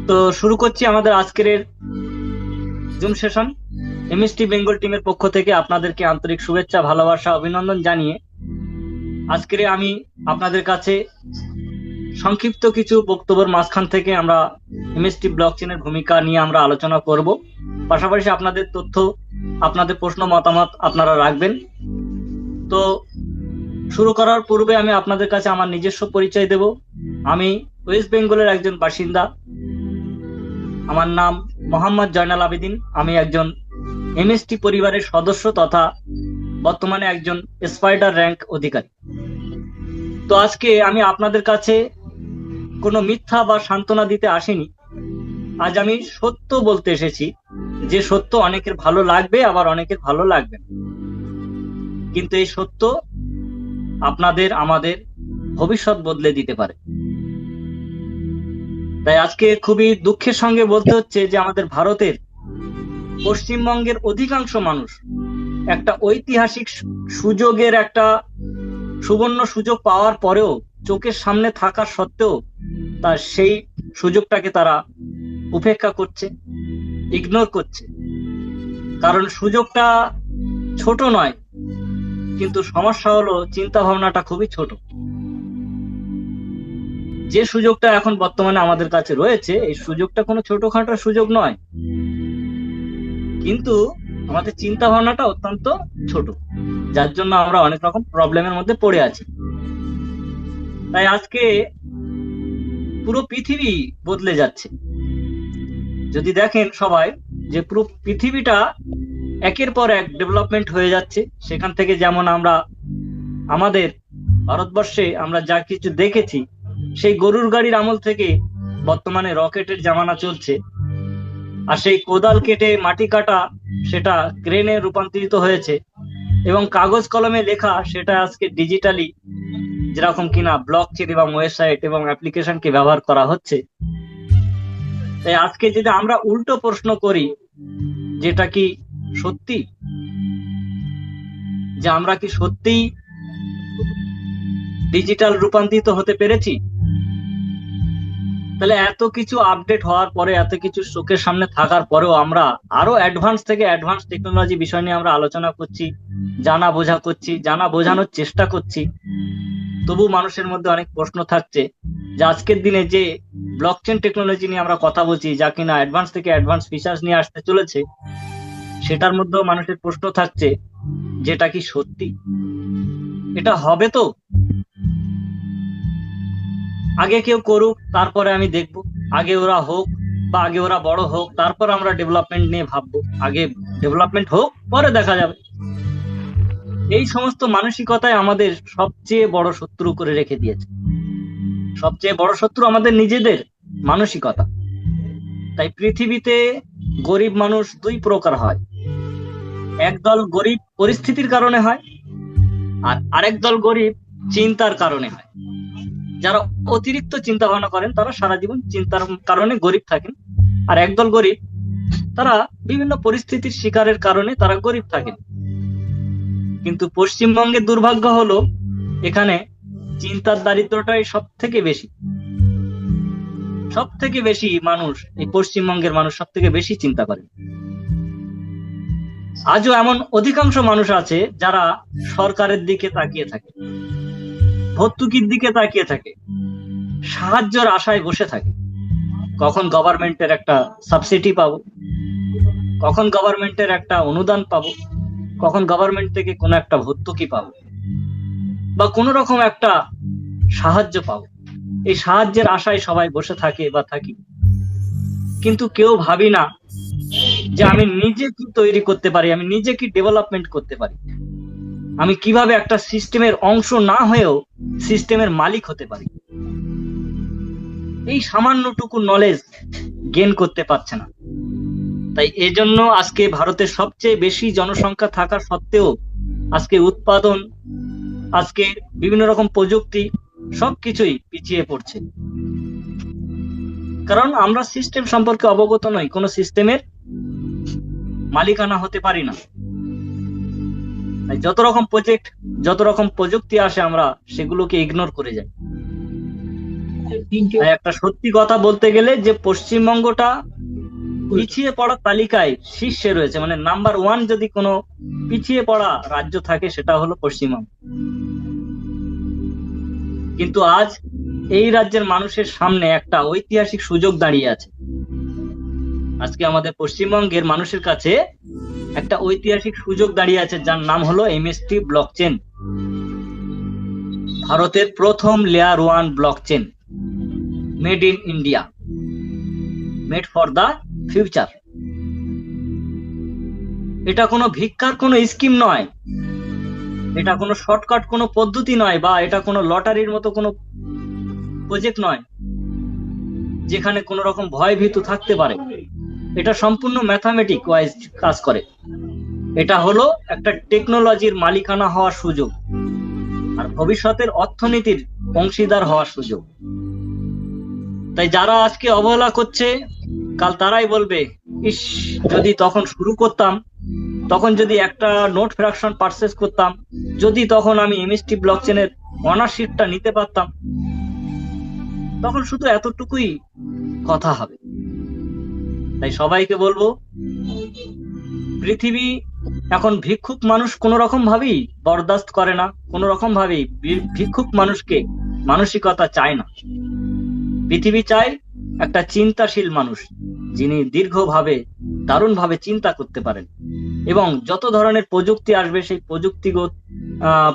তো শুরু করছি আমাদের আজকের জুম সেশন। এমএসটি বেঙ্গল টিমের পক্ষ থেকে আপনাদেরকে আন্তরিক শুভেচ্ছা, ভালোবাসা, অভিনন্দন জানিয়ে আজকের আমি আপনাদের কাছে সংক্ষিপ্ত কিছু বক্তব্যের মাঝখান থেকে আমরা এমএসটি ব্লকচেনের ভূমিকা নিয়ে আমরা আলোচনা করব। পাশাপাশি আপনাদের তথ্য, আপনাদের প্রশ্ন, মতামত আপনারা রাখবেন। তো শুরু করার পূর্বে আমি আপনাদের কাছে আমার নিজস্ব পরিচয় দেব। আমি ওয়েস্ট বেঙ্গলের একজন বাসিন্দা। আমার নাম মোহাম্মদ জয়নাল আবেদিন। আমি একজন এমএসটি পরিবারের সদস্য তথা বর্তমানে একজন স্পাইডার র্যাঙ্ক অধিকারী। তো আজকে আমি আপনাদের কাছে কোনো মিথ্যা বা সান্ত্বনা দিতে আসিনি। আজ আমি সত্য বলতে এসেছি, যে সত্য অনেকের ভালো লাগবে, আবার অনেকের ভালো লাগবে না। কিন্তু এই সত্য আপনাদের আমাদের ভবিষ্যৎ বদলে দিতে পারে। তাই আজকে খুবই দুঃখের সঙ্গে বলতে হচ্ছে যে আমাদের ভারতের পশ্চিমবঙ্গের অধিকাংশ মানুষ একটা ঐতিহাসিক সুযোগের, একটা সুবর্ণ সুযোগ পাওয়ার পরেও, চোখের সামনে থাকা সত্ত্বেও তার সেই সুযোগটাকে তারা উপেক্ষা করছে, ইগনোর করছে। কারণ সুযোগটা ছোট নয়, কিন্তু সমস্যা হলো চিন্তা ভাবনাটা খুবই ছোট। যে সুযোগটা এখন বর্তমানে আমাদের কাছে রয়েছে, এই সুযোগটা কোনো ছোটখাটো সুযোগ নয়, কিন্তু আমাদের চিন্তা ভাবনাটা অত্যন্ত ছোট, যার জন্য আমরা অনেক রকম প্রবলেমের মধ্যে পড়ে আছি। তাই আজকে পুরো পৃথিবী বদলে যাচ্ছে। যদি দেখেন সবাই, যে পুরো পৃথিবীটা একের পর এক ডেভেলপমেন্ট হয়ে যাচ্ছে। সেখান থেকে যেমন আমরা আমাদের ভারতবর্ষে আমরা যা কিছু দেখেছি, সেই গরুর গাড়ির আমল থেকে বর্তমানে রকেটের জামানা চলছে। আর সেই কোদাল কেটে মাটি কাটা, সেটা ক্রেনে রূপান্তরিত হয়েছে, এবং কাগজ কলমে লেখা সেটা আজকে ডিজিটালি, যেরকম কিনা ব্লকচেন এবং ওয়েবসাইট এবং অ্যাপ্লিকেশনকে ব্যবহার করা হচ্ছে। তাই আজকে যদি আমরা উল্টো প্রশ্ন করি, যেটা কি সত্যি, যে আমরা কি সত্যিই ডিজিটাল রূপান্তরিত হতে পেরেছি, তাহলে এত কিছু আপডেট হওয়ার পরে, এত কিছু চোখের সামনে থাকার পরেও আমরা আরো অ্যাডভান্স থেকে অ্যাডভান্স টেকনোলজি বিষয় নিয়ে আমরা আলোচনা করছি, জানা বোঝানোর চেষ্টা করছি। তবু মানুষের মধ্যে অনেক প্রশ্ন থাকছে যে আজকের দিনে যে ব্লকচেন টেকনোলজি নিয়ে আমরা কথা বলছি, যা কিনা অ্যাডভান্স থেকে অ্যাডভান্স ফিচার্স নিয়ে আসতে চলেছে, সেটার মধ্যেও মানুষের প্রশ্ন থাকছে, যেটা কি সত্যি, এটা হবে তো? আগে কেউ করুক, তারপরে আমি দেখব। আগে ওরা হোক, বা আগে ওরা বড় হোক, তারপর আমরা ডেভেলপমেন্ট নিয়ে ভাববো। আগে ডেভেলপমেন্ট হোক, পরে দেখা যাবে। এই সমস্ত মানসিকতায় আমাদের সবচেয়ে বড় শত্রু করে রেখে দিয়েছে। সবচেয়ে বড় শত্রু আমাদের নিজেদের মানসিকতা। তাই পৃথিবীতে গরিব মানুষ দুই প্রকার হয়। একদল গরিব পরিস্থিতির কারণে হয়, আর আরেক দল গরিব চিন্তার কারণে হয়। যারা অতিরিক্ত চিন্তা ভাবনা করেন, তারা সারা জীবন চিন্তার কারণে গরিব থাকেন। আর একদল গরিব, তারা বিভিন্ন পরিস্থিতির শিকারের কারণে তারা গরিব থাকেন। কিন্তু পশ্চিমবঙ্গের দুর্ভাগ্য হলো, এখানে চিন্তার দারিদ্রটাই সব থেকে বেশি মানুষ, এই পশ্চিমবঙ্গের মানুষ সব থেকে বেশি চিন্তা করে। আজও এমন অধিকাংশ মানুষ আছে যারা সরকারের দিকে তাকিয়ে থাকে, ভর্তুকির দিকে তাকিয়ে থাকে, সাহায্যের আশায় বসে থাকে। কখন গভর্নমেন্টের একটা সাবসিডি পাবো, কখন গভর্নমেন্টের একটা অনুদান পাবো, কখন গভর্নমেন্ট থেকে কোনো একটা ভর্তুকি পাবো, বা কোনো রকম একটা সাহায্য পাবো। এই সাহায্যের আশায় সবাই বসে থাকে বা থাকি, কিন্তু কেউ ভাবি না যে আমি নিজে কি তৈরি করতে পারি, আমি নিজে কি ডেভেলপমেন্ট করতে পারি, আমি কিভাবে একটা সিস্টেমের অংশ না হয়েও সিস্টেমের মালিক হতে পারি। এই সামান্যটুকু নলেজ গেইন করতে পারছে না। তাই এজন্য আজকে ভারতের সবচেয়ে বেশি জনসংখ্যা থাকা সত্ত্বেও আজকে উৎপাদন, আজকে বিভিন্ন রকম প্রযুক্তি সবকিছুই পিছিয়ে পড়ছে। কারণ আমরা সিস্টেম সম্পর্কে অবগত নই, কোন সিস্টেমের মালিকানা হতে পারি না। যত রকম প্রজেক্ট, যত রকম প্রযুক্তি আসে, আমরা সেগুলোকে ইগনোর করে যাই। তাই একটা সত্যি কথা বলতে গেলে যে পশ্চিমবঙ্গটা পিছিয়ে পড়ার তালিকায় শীর্ষে রয়েছে, মানে নাম্বার 1 যদি কোনো পিছিয়ে পড়া রাজ্য থাকে সেটা হলো পশ্চিমবঙ্গ। কিন্তু আজ এই রাজ্যের মানুষের সামনে একটা ঐতিহাসিক সুযোগ দাঁড়িয়ে আছে। আজকে আমাদের পশ্চিমবঙ্গের মানুষের কাছে একটা ঐতিহাসিক সুযোগ দাঁড়িয়ে আছে, যার নাম হলো এমএসটি ব্লকচেন। ভারতের প্রথম layer 1 blockchain, made in India, made for the future. এটা কোনো ভিক্ষার কোনো স্কিম নয়, এটা কোনো শর্টকাট কোনো পদ্ধতি নয়, বা এটা কোনো লটারির মতো কোনো প্রজেক্ট নয় যেখানে কোনো রকম ভয় ভীতু থাকতে পারে। এটা সম্পূর্ণ ম্যাথামেটিক ওয়াইজ কাজ করে। এটা হলো একটা টেকনোলজির মালিকানা হওয়ার সুযোগ আর ভবিষ্যতের অর্থনীতির অংশীদার হওয়ার সুযোগ। তাই যারা আজকে অবহেলা করছে, কাল তারাই বলবে, ইস যদি তখন শুরু করতাম, তখন যদি একটা নোট ফ্র্যাকশন পারচেজ করতাম, যদি তখন আমি এমএসটি ব্লকচেনের অনারশিপটা নিতে পারতাম, তখন শুধু এতটুকুই কথা হবে। তাই সবাইকে বলবো, পৃথিবী এখন ভিক্ষুক মানুষ কোন রকম ভাবেই বরদাস্ত করে না, কোন রকম ভাবেই ভিক্ষুক মানুষকে মানসিকতা চায় না। পৃথিবী চায় একটা চিন্তাশীল মানুষ, যিনি দীর্ঘভাবে দারুণভাবে চিন্তা করতে পারেন এবং যত ধরনের প্রযুক্তি আসবে সেই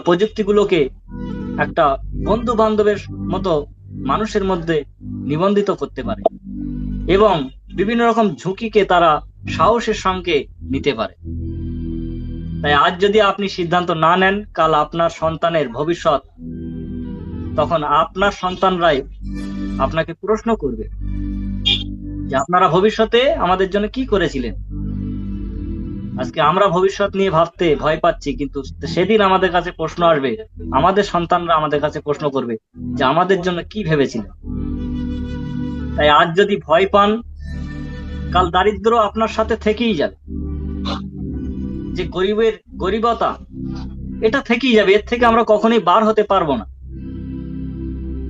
প্রযুক্তিগুলোকে একটা বন্ধু বান্ধবের মতো মানুষের মধ্যে নিবন্ধিত করতে পারে এবং বিভিন্ন রকম ঝুঁকিকে তারা সাহসের সঙ্গে নিতে পারে। তাই আজ যদি আপনি সিদ্ধান্ত না নেন, কাল আপনার সন্তানের ভবিষ্যৎ, তখন আপনার সন্তানরাই আপনাকে প্রশ্ন করবে যে আপনারা ভবিষ্যতে আমাদের জন্য কি করেছিলেন। আজকে আমরা ভবিষ্যৎ নিয়ে ভাবতে ভয় পাচ্ছি, কিন্তু সেদিন আমাদের কাছে প্রশ্ন আসবে, আমাদের সন্তানরা আমাদের কাছে প্রশ্ন করবে যে আমাদের জন্য কি ভেবেছিলেন। তাই আজ যদি ভয় পান, কাল দারিদ্র আপনার সাথে থেকেই যাবে। যে গরিবতা এটা থেকেই যাবে, এর থেকে আমরা কখনোই বার হতে পারবো না।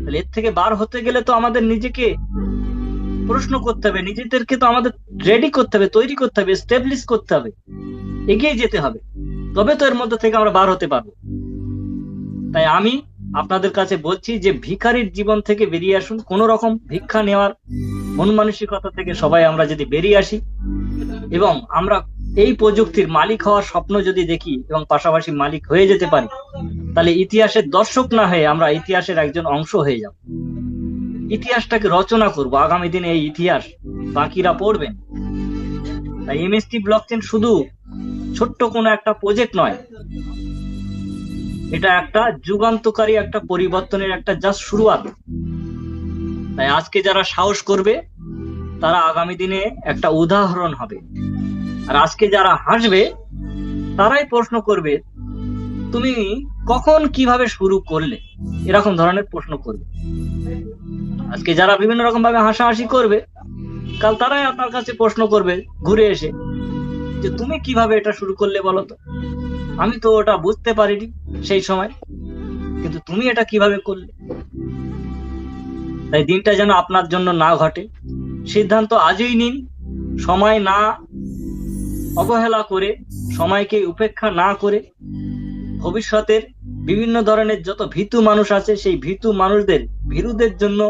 তাহলে এর থেকে বার হতে গেলে তো আমাদের নিজেকে প্রশ্ন করতে হবে, নিজেদেরকে তো আমাদের রেডি করতে হবে, তৈরি করতে হবে, এস্টাবলিশ করতে হবে, এগিয়ে যেতে হবে, তবে তো এর মধ্যে থেকে আমরা বার হতে পারবো। তাই আমি আপনাদের কাছে বলছি যে ভিখারির জীবন থেকে বেরিয়ে আসুন। কোন রকম ভিক্ষা নেওয়ার মন মানসিকতা থেকে সবাই আমরা যদি বেরিয়ে আসি এবং আমরা এই প্রযুক্তির মালিক হওয়ার স্বপ্ন যদি দেখি এবং পাশাপাশি মালিক হয়ে যেতে পারি, তাহলে ইতিহাসের দর্শক না হয়ে আমরা ইতিহাসের একজন অংশ হয়ে যাব। ইতিহাসটাকে রচনা করব, আগামী দিনে এই ইতিহাস বাকিরা পড়বেন। তাই এমএসটি ব্লকচেন শুধু ছোট্ট কোনো একটা প্রজেক্ট নয়, এটা একটা যুগান্তকারী একটা পরিবর্তনের একটা জাস্ট শুরুয়াত। তাই আজকে যারা সাহস করবে তারা আগামী দিনে একটা উদাহরণ হবে, আর আজকে যারা হাসবে তারাই প্রশ্ন করবে তুমি কখন কিভাবে শুরু করলে, এরকম ধরনের প্রশ্ন করবে। আজকে যারা বিভিন্ন রকম ভাবে হাসাহাসি করবে, কাল তারাই আপনার কাছে প্রশ্ন করবে ঘুরে এসে যে তুমি কিভাবে এটা শুরু করলে বলো তো, আমি তো ওটা বুঝতে পারিনি সেই সময়, কিন্তু তুমি এটা কিভাবে করলে। তাই দিনটা যেন আপনার জন্য না ঘটে, সিদ্ধান্ত আজই নিন, সময় না অবহেলা করে, সময়কে উপেক্ষা না করে, ভবিষ্যতের বিভিন্ন ধরনের যত ভীতু মানুষ আছে সেই ভীতু মানুষদের ভীরুদের জন্য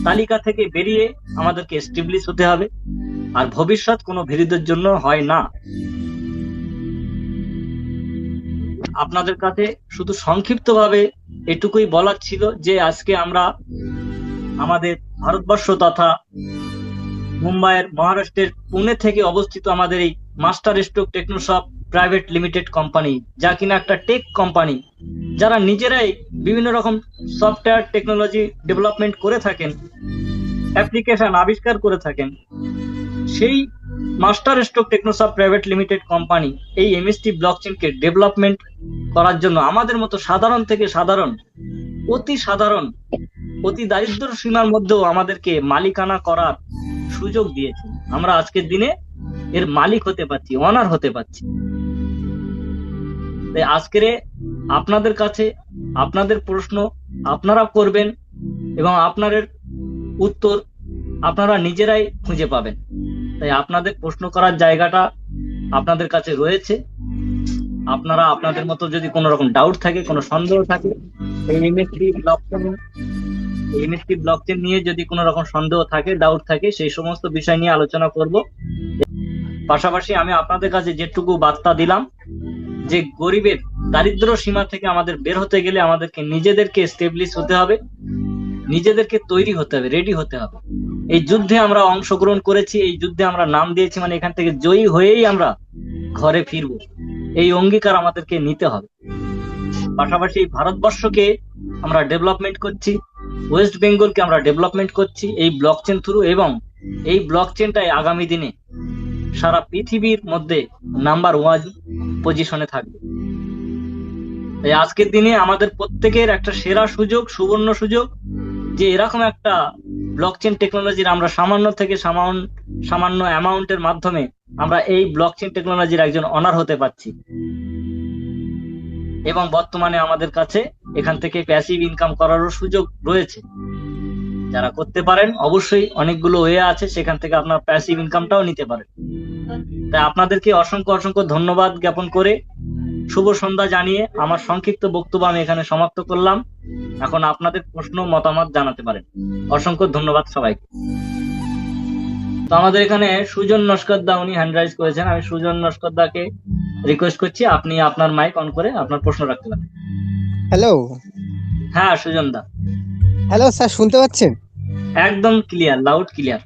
তালিকা থেকে বেরিয়ে আমাদেরকে এস্টাবলিশ হতে হবে। আর ভবিষ্যৎ কোনো ভীরুদের জন্য হয় না। আপনাদের কাছে শুধু সংক্ষিপ্তভাবে এটুকুই বলার ছিল যে আজকে আমরা আমাদের ভারতবর্ষ তথা মুম্বাইয়ের মহারাষ্ট্রের পুনে থেকে অবস্থিত আমাদের এই master stroke technoshop private limited company, যা কিনা একটা টেক কোম্পানি, যারা নিজেরাই বিভিন্ন রকম সফটওয়্যার টেকনোলজি ডেভেলপমেন্ট করে থাকেন, অ্যাপ্লিকেশন আবিষ্কার করে থাকেন, সেই master stroke technoshop private limited company এই এমএসটি ব্লকচেনকে ডেভেলপমেন্ট করার জন্য আমাদের মতো সাধারণ থেকে সাধারণ, অতি দারিদ্র সীমার মধ্যেও আমাদেরকে মালিকানা করার সুযোগ দিয়েছে। আমরা আজকের দিনে এর মালিক হতে পারছি, অনার হতে পারছি। তাই আজকের আপনাদের কাছে আপনাদের প্রশ্ন আপনারা করবেন এবং আপনাদের উত্তর আপনারা নিজেরাই খুঁজে পাবেন। তাই আপনাদের প্রশ্ন করার জায়গাটা আপনাদের কাছে রয়েছে। আপনারা আপনাদের মতো যদি কোনো রকম ডাউট থাকে, কোনো সন্দেহ থাকে, এই এমএসটি ব্লকচেন নিয়ে যদি কোনো রকম সন্দেহ থাকে, ডাউট থাকে, সেই সমস্ত বিষয় নিয়ে আলোচনা করব। পাশাপাশি আমি আপনাদের কাছে যেটুকু বার্তা দিলাম যে গরিবের দারিদ্র সীমা থেকে আমাদের বের হতে গেলে আমাদেরকে নিজেদেরকে এস্টাবলিশ হতে হবে, নিজেদেরকে তৈরি হতে হবে, রেডি হতে হবে। এই যুদ্ধে আমরা অংশগ্রহণ করেছি, এই যুদ্ধে আমরা নাম দিয়েছি, মানে এখান থেকে জয়ী হয়েই আমরা ঘরে ফিরবো, এই অঙ্গীকার আমাদেরকে নিতে হবে। পাশাপাশি ভারতবর্ষকে আমরা ডেভেলপমেন্ট করছি, ওয়েস্ট বেঙ্গলকে আমরা ডেভেলপমেন্ট করছি এই ব্লকচেন থ্রু, এবং এই ব্লকচেনটাই আগামী দিনে সারা পৃথিবীর মধ্যে নাম্বার 1 পজিশনে থাকবে। তাই আজকের দিনে আমাদের প্রত্যেকের একটা সেরা সুযোগ, সুবর্ণ সুযোগ, যে এরকম একটা ব্লকচেন টেকনোলজির আমরা সামান্য থেকে সামান্য অ্যামাউন্টের মাধ্যমে আমরা এই ব্লকচেন টেকনোলজির একজন অনার হতে পারছি। এবং বর্তমানে আমাদের কাছে এখান থেকে প্যাসিভ ইনকাম করারও সুযোগ রয়েছে। যারা করতে পারেন, অবশ্যই অনেকগুলো ওয়ে আছে, সেখান থেকে আপনার প্যাসিভ ইনকামটাও নিতে পারেন। তাই আপনাদেরকে অসংখ্য অসংখ্য ধন্যবাদ জ্ঞাপন করে শুভ সন্ধ্যা জানিয়ে আমার সংক্ষিপ্ত বক্তব্য আমি এখানে সমাপ্ত করলাম। এখন আপনাদের প্রশ্ন মতামত জানাতে পারেন। অসংখ্য ধন্যবাদ সবাইকে। তো আমাদের এখানে সুজন নস্কর দা উনি হ্যান্ড রাইজ করেছেন। আমি সুজন নস্কর দাকে রিকোয়েস্ট করছি আপনি আপনার মাইক অন করে আপনার প্রশ্ন রাখতে পারেন। হ্যালো। হ্যাঁ সুজন দা। হ্যালো স্যার, শুনতে পাচ্ছেন? একদম ক্লিয়ার, লাউড ক্লিয়ার।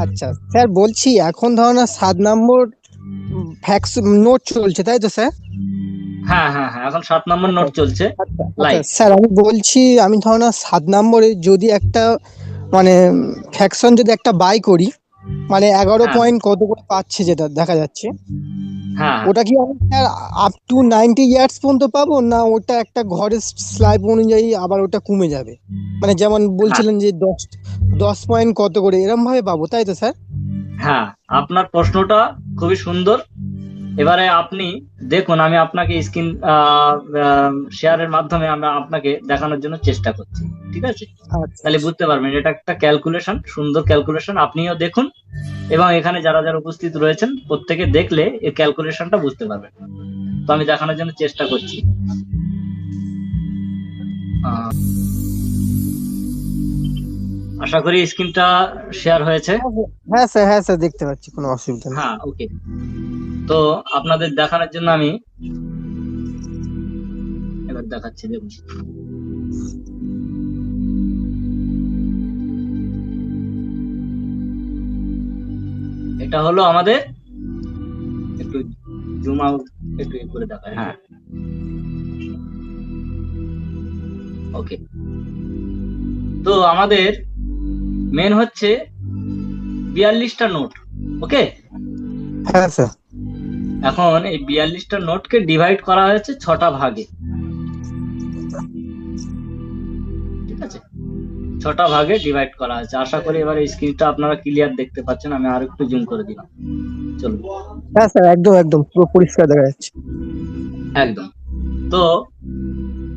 আচ্ছা স্যার, বলছি এখন ধরুন 7 নম্বর ফ্যাক্স নোট চলছে, তাই তো স্যার? হ্যাঁ হ্যাঁ হ্যাঁ, এখন 7 নম্বর নোট চলছে লাইভ। স্যার আমি বলছি, আমি ধরুন 7 নম্বরে যদি একটা মানে ফ্যাকশন যদি একটা বাই করি, মানে 11 পয়েন্ট কত করে পাচ্ছে যেটা দেখা যাচ্ছে, ওটা কি আমি স্যার আপ টু 90 ইয়ার্স পর্যন্ত পাবো, না ওটা একটা ঘরের স্ল্যাব অনুযায়ী আবার ওটা কমে যাবে? মানে যেমন বলছিলেন যে 10 পয়েন্ট কত করে এরকম ভাবে পাবো, তাই তো স্যার? হ্যাঁ, আপনার প্রশ্নটা খুবই সুন্দর। এবারে আপনি দেখুন, আমি আপনাকে স্ক্রিন শেয়ারের মাধ্যমে আমরা আপনাকে দেখানোর জন্য চেষ্টা করছি, ঠিক আছে? তাহলে বুঝতে পারবেন এটা একটা ক্যালকুলেশন, সুন্দর ক্যালকুলেশন। আপনিও দেখুন এবং এখানে যারা যারা উপস্থিত রয়েছেন প্রত্যেকে দেখলে এই ক্যালকুলেশনটা বুঝতে পারবেন। তো আমি দেখানোর জন্য চেষ্টা করছি। আশা করি স্ক্রিনটা শেয়ার হয়েছে। হ্যাঁ স্যার, হ্যাঁ স্যার, দেখতে পাচ্ছি, কোনো অসুবিধা নেই। হ্যাঁ, ওকে। তো আপনাদের দেখানোর জন্য আমি এবার দেখাচ্ছি, দেখুন। এটা হলো আমাদের, একটু জুম আউট একটু করে দেখায়। হ্যাঁ, ওকে। তো আমাদের মেন হচ্ছে 42টা নোট, ওকে? হ্যাঁ স্যার। এখন এই 42টা নোটকে ডিভাইড করা হয়েছে 6টা ভাগে, ঠিক আছে? 6টা ভাগে ডিভাইড করা হয়েছে। আশা করি এবার এই স্ক্রিনটা আপনারা ক্লিয়ার দেখতে পাচ্ছেন। আমি আর একটু জুম করে দিলাম, চলুন। হ্যাঁ স্যার, একদম একদম পুরো পরিষ্কার দেখা যাচ্ছে, একদম। তো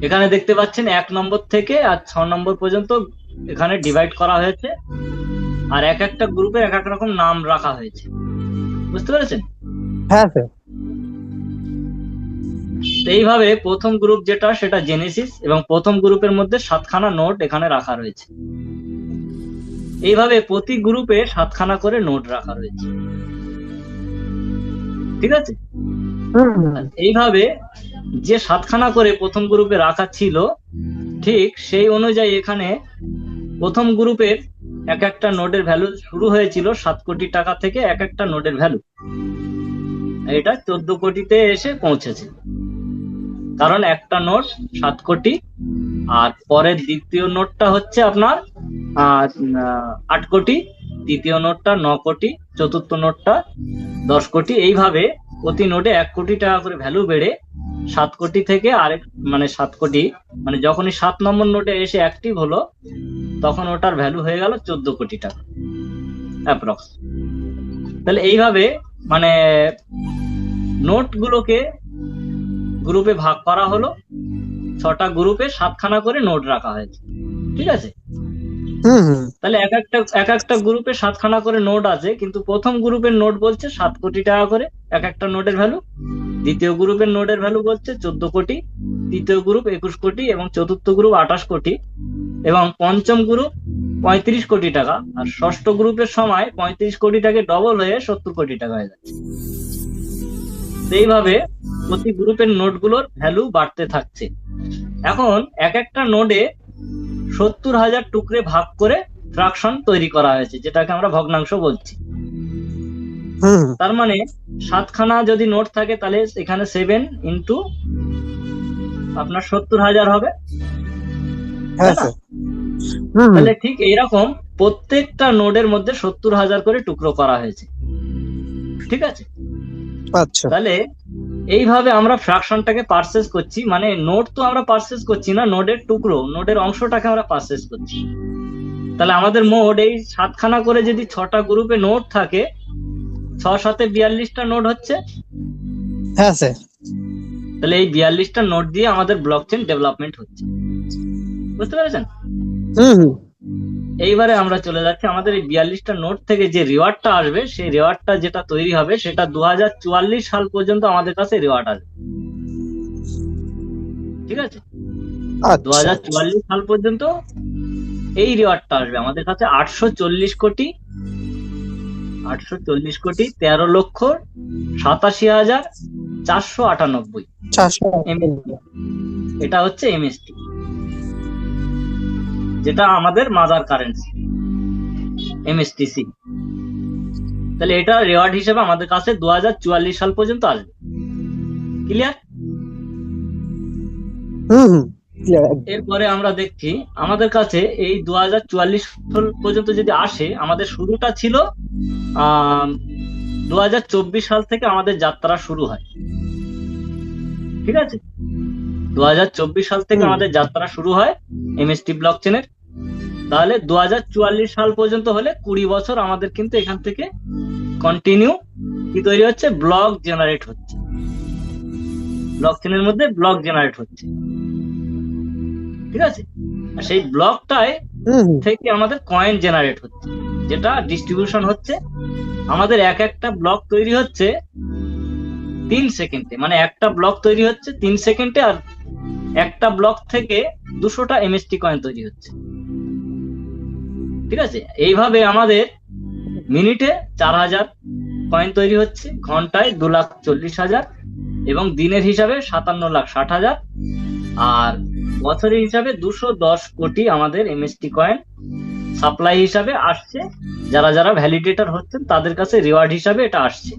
এখানে দেখতে পাচ্ছেন 1 নম্বর থেকে আর 6 নম্বর পর্যন্ত এখানে ডিভাইড করা হয়েছে, আর এক একটা গ্রুপে এক এক রকম নাম রাখা হয়েছে, বুঝতে পেরেছেন? হ্যাঁ স্যার। এইভাবে প্রথম গ্রুপ যেটা, সেটা জেনেসিস, এবং প্রথম গ্রুপের মধ্যে 7খানা নোট এখানে রাখা রয়েছে। এইভাবে প্রতি গ্রুপে 7খানা করে নোট রাখা রয়েছে, ঠিক আছে? এইভাবে যে 7খানা করে প্রথম গ্রুপে রাখা ছিল, ঠিক সেই অনুযায়ী এখানে প্রথম গ্রুপের এক একটা নোটের ভ্যালু শুরু হয়েছিল 7 কোটি টাকা থেকে। এক একটা নোটের ভ্যালু এটা 14 কোটিতে এসে পৌঁছেছে, কারণ একটা নোট 7 কোটি। আর পরের দ্বিতীয় নোটটা হচ্ছে আপনার 8 কোটি, তৃতীয় নোটটা 9 কোটি, চতুর্থ নোটটা 10 কোটি। এইভাবে প্রতি নোটে 1 কোটি টাকা করে ভ্যালু বেড়ে 7 কোটি থেকে আরেক মানে 7 কোটি, মানে যখনই 7 নম্বর নোটে এসে অ্যাক্টিভ হলো তখন ওটার ভ্যালু হয়ে গেল 14 কোটি টাকা অ্যাপ্রক্স। তাহলে এইভাবে মানে নোটগুলোকে গ্রুপে ভাগ করা হলো, 6টা গ্রুপে 7খানা করে নোট রাখা হয়েছে, ঠিক আছে? তাহলে এক একটা গ্রুপে 7খানা করে নোট আছে, কিন্তু প্রথম গ্রুপের নোট বলছে 7 কোটি টাকা করে এক একটা নোটের ভ্যালু, দ্বিতীয় গ্রুপের নোটের ভ্যালু বলছে 14 কোটি, তৃতীয় গ্রুপ 21 কোটি এবং চতুর্থ গ্রুপ 28 কোটি এবং পঞ্চম গ্রুপ 35 কোটি টাকা, আর ষষ্ঠ গ্রুপের সময় 35 কোটি টাকা ডবল হয়ে 70 কোটি টাকা হয়ে যাচ্ছে। এইভাবে প্রতি গ্রুপের নোটগুলোর ভ্যালু বাড়তে থাকছে। এখন এক একটা নোটে 70,000 টুকরে ভাগ করে ফ্র্যাকশন তৈরি করা হয়েছে, যেটাকে আমরা ভগ্নাংশ বলছি। তার মানে 7খানা যদি নোট থাকে তাহলে এখানে 7 ইন্টু আপনার 70,000 হবে, তাহলে ঠিক এইরকম প্রত্যেকটা নোটের মধ্যে 70,000 করে টুকরো করা হয়েছে। ঠিক আছে, তাহলে এইভাবে আমরা ফ্র্যাকশনটাকে পারচেজ করছি, মানে নোট তো আমরা পারচেজ করছি না, নোটের টুকরো, নোটের অংশটাকে আমরা পারচেজ করছি। তাহলে আমাদের মোট এই 7খানা করে যদি 6টা গ্রুপে নোট থাকে, 6 7 42টা নোট হচ্ছে। হ্যাঁ স্যার। তাহলে এই 42টা নোট দিয়ে আমাদের ব্লকচেন ডেভেলপমেন্ট হচ্ছে, বুঝতে পেরেছেন? এইবারে আমরা চলে যাচ্ছি আমাদের এই 42টা নোট থেকে যে রিওয়ার্ডটা আসবে, সেই রিওয়ার্ডটা যেটা তৈরি হবে সেটা 2044 সাল পর্যন্ত আমাদের কাছে রিওয়ার্ড আসবে। ঠিক আছে, 2044 সাল পর্যন্ত এই রিওয়ার্ডটা আসবে আমাদের কাছে 840 কোটি 13,87,498। এটা হচ্ছে এমএসটি, যেটা আমাদের মাদার কারেন্সি এমএসটিসি। তাহলে এটা রিওয়ার্ড হিসেবে আমাদের কাছে 2044 সাল পর্যন্ত আসবে। ক্লিয়ার? এরপরে আমরা দেখছি আমাদের কাছে এই 2044 সাল পর্যন্ত যদি আসে, আমাদের শুরুটা ছিল 2024 সাল থেকে আমাদের যাত্রা শুরু হয়। ঠিক আছে, 2024 সাল থেকে আমাদের যাত্রা শুরু হয় এমএসটি ব্লকচেনের। তাহলে 2044 সাল পর্যন্ত হলে 20 বছর আমাদের কিন্তু এখান থেকে কন্টিনিউ কি তৈরি হচ্ছে, ব্লক জেনারেট হচ্ছে, ব্লকচেনের মধ্যে ব্লক জেনারেট হচ্ছে। ঠিক আছে, আর সেই ব্লকটায় থেকে আমাদের কয়েন জেনারেট হচ্ছে, যেটা ডিস্ট্রিবিউশন হচ্ছে। আমাদের এক একটা ব্লক তৈরি হচ্ছে 3 সেকেন্ডে, মানে একটা ব্লক তৈরি হচ্ছে 3 সেকেন্ডে, আর একটা ব্লক থেকে 200টা এমএসটি কয়েন তৈরি হচ্ছে। ঠিক আছে, এইভাবে আমাদের মিনিটে 4,000 কয়েন তৈরি হচ্ছে, ঘন্টায় 2,40,000 এবং দিনের হিসাবে 57,60,000, আর বছরের হিসাবে 210 কোটি আমাদের এমএসটি কয়েন সাপ্লাই হিসাবে আসছে। যারা যারা ভ্যালিডেটর হচ্ছেন তাদের কাছে রিওয়ার্ড হিসাবে এটা আসছে।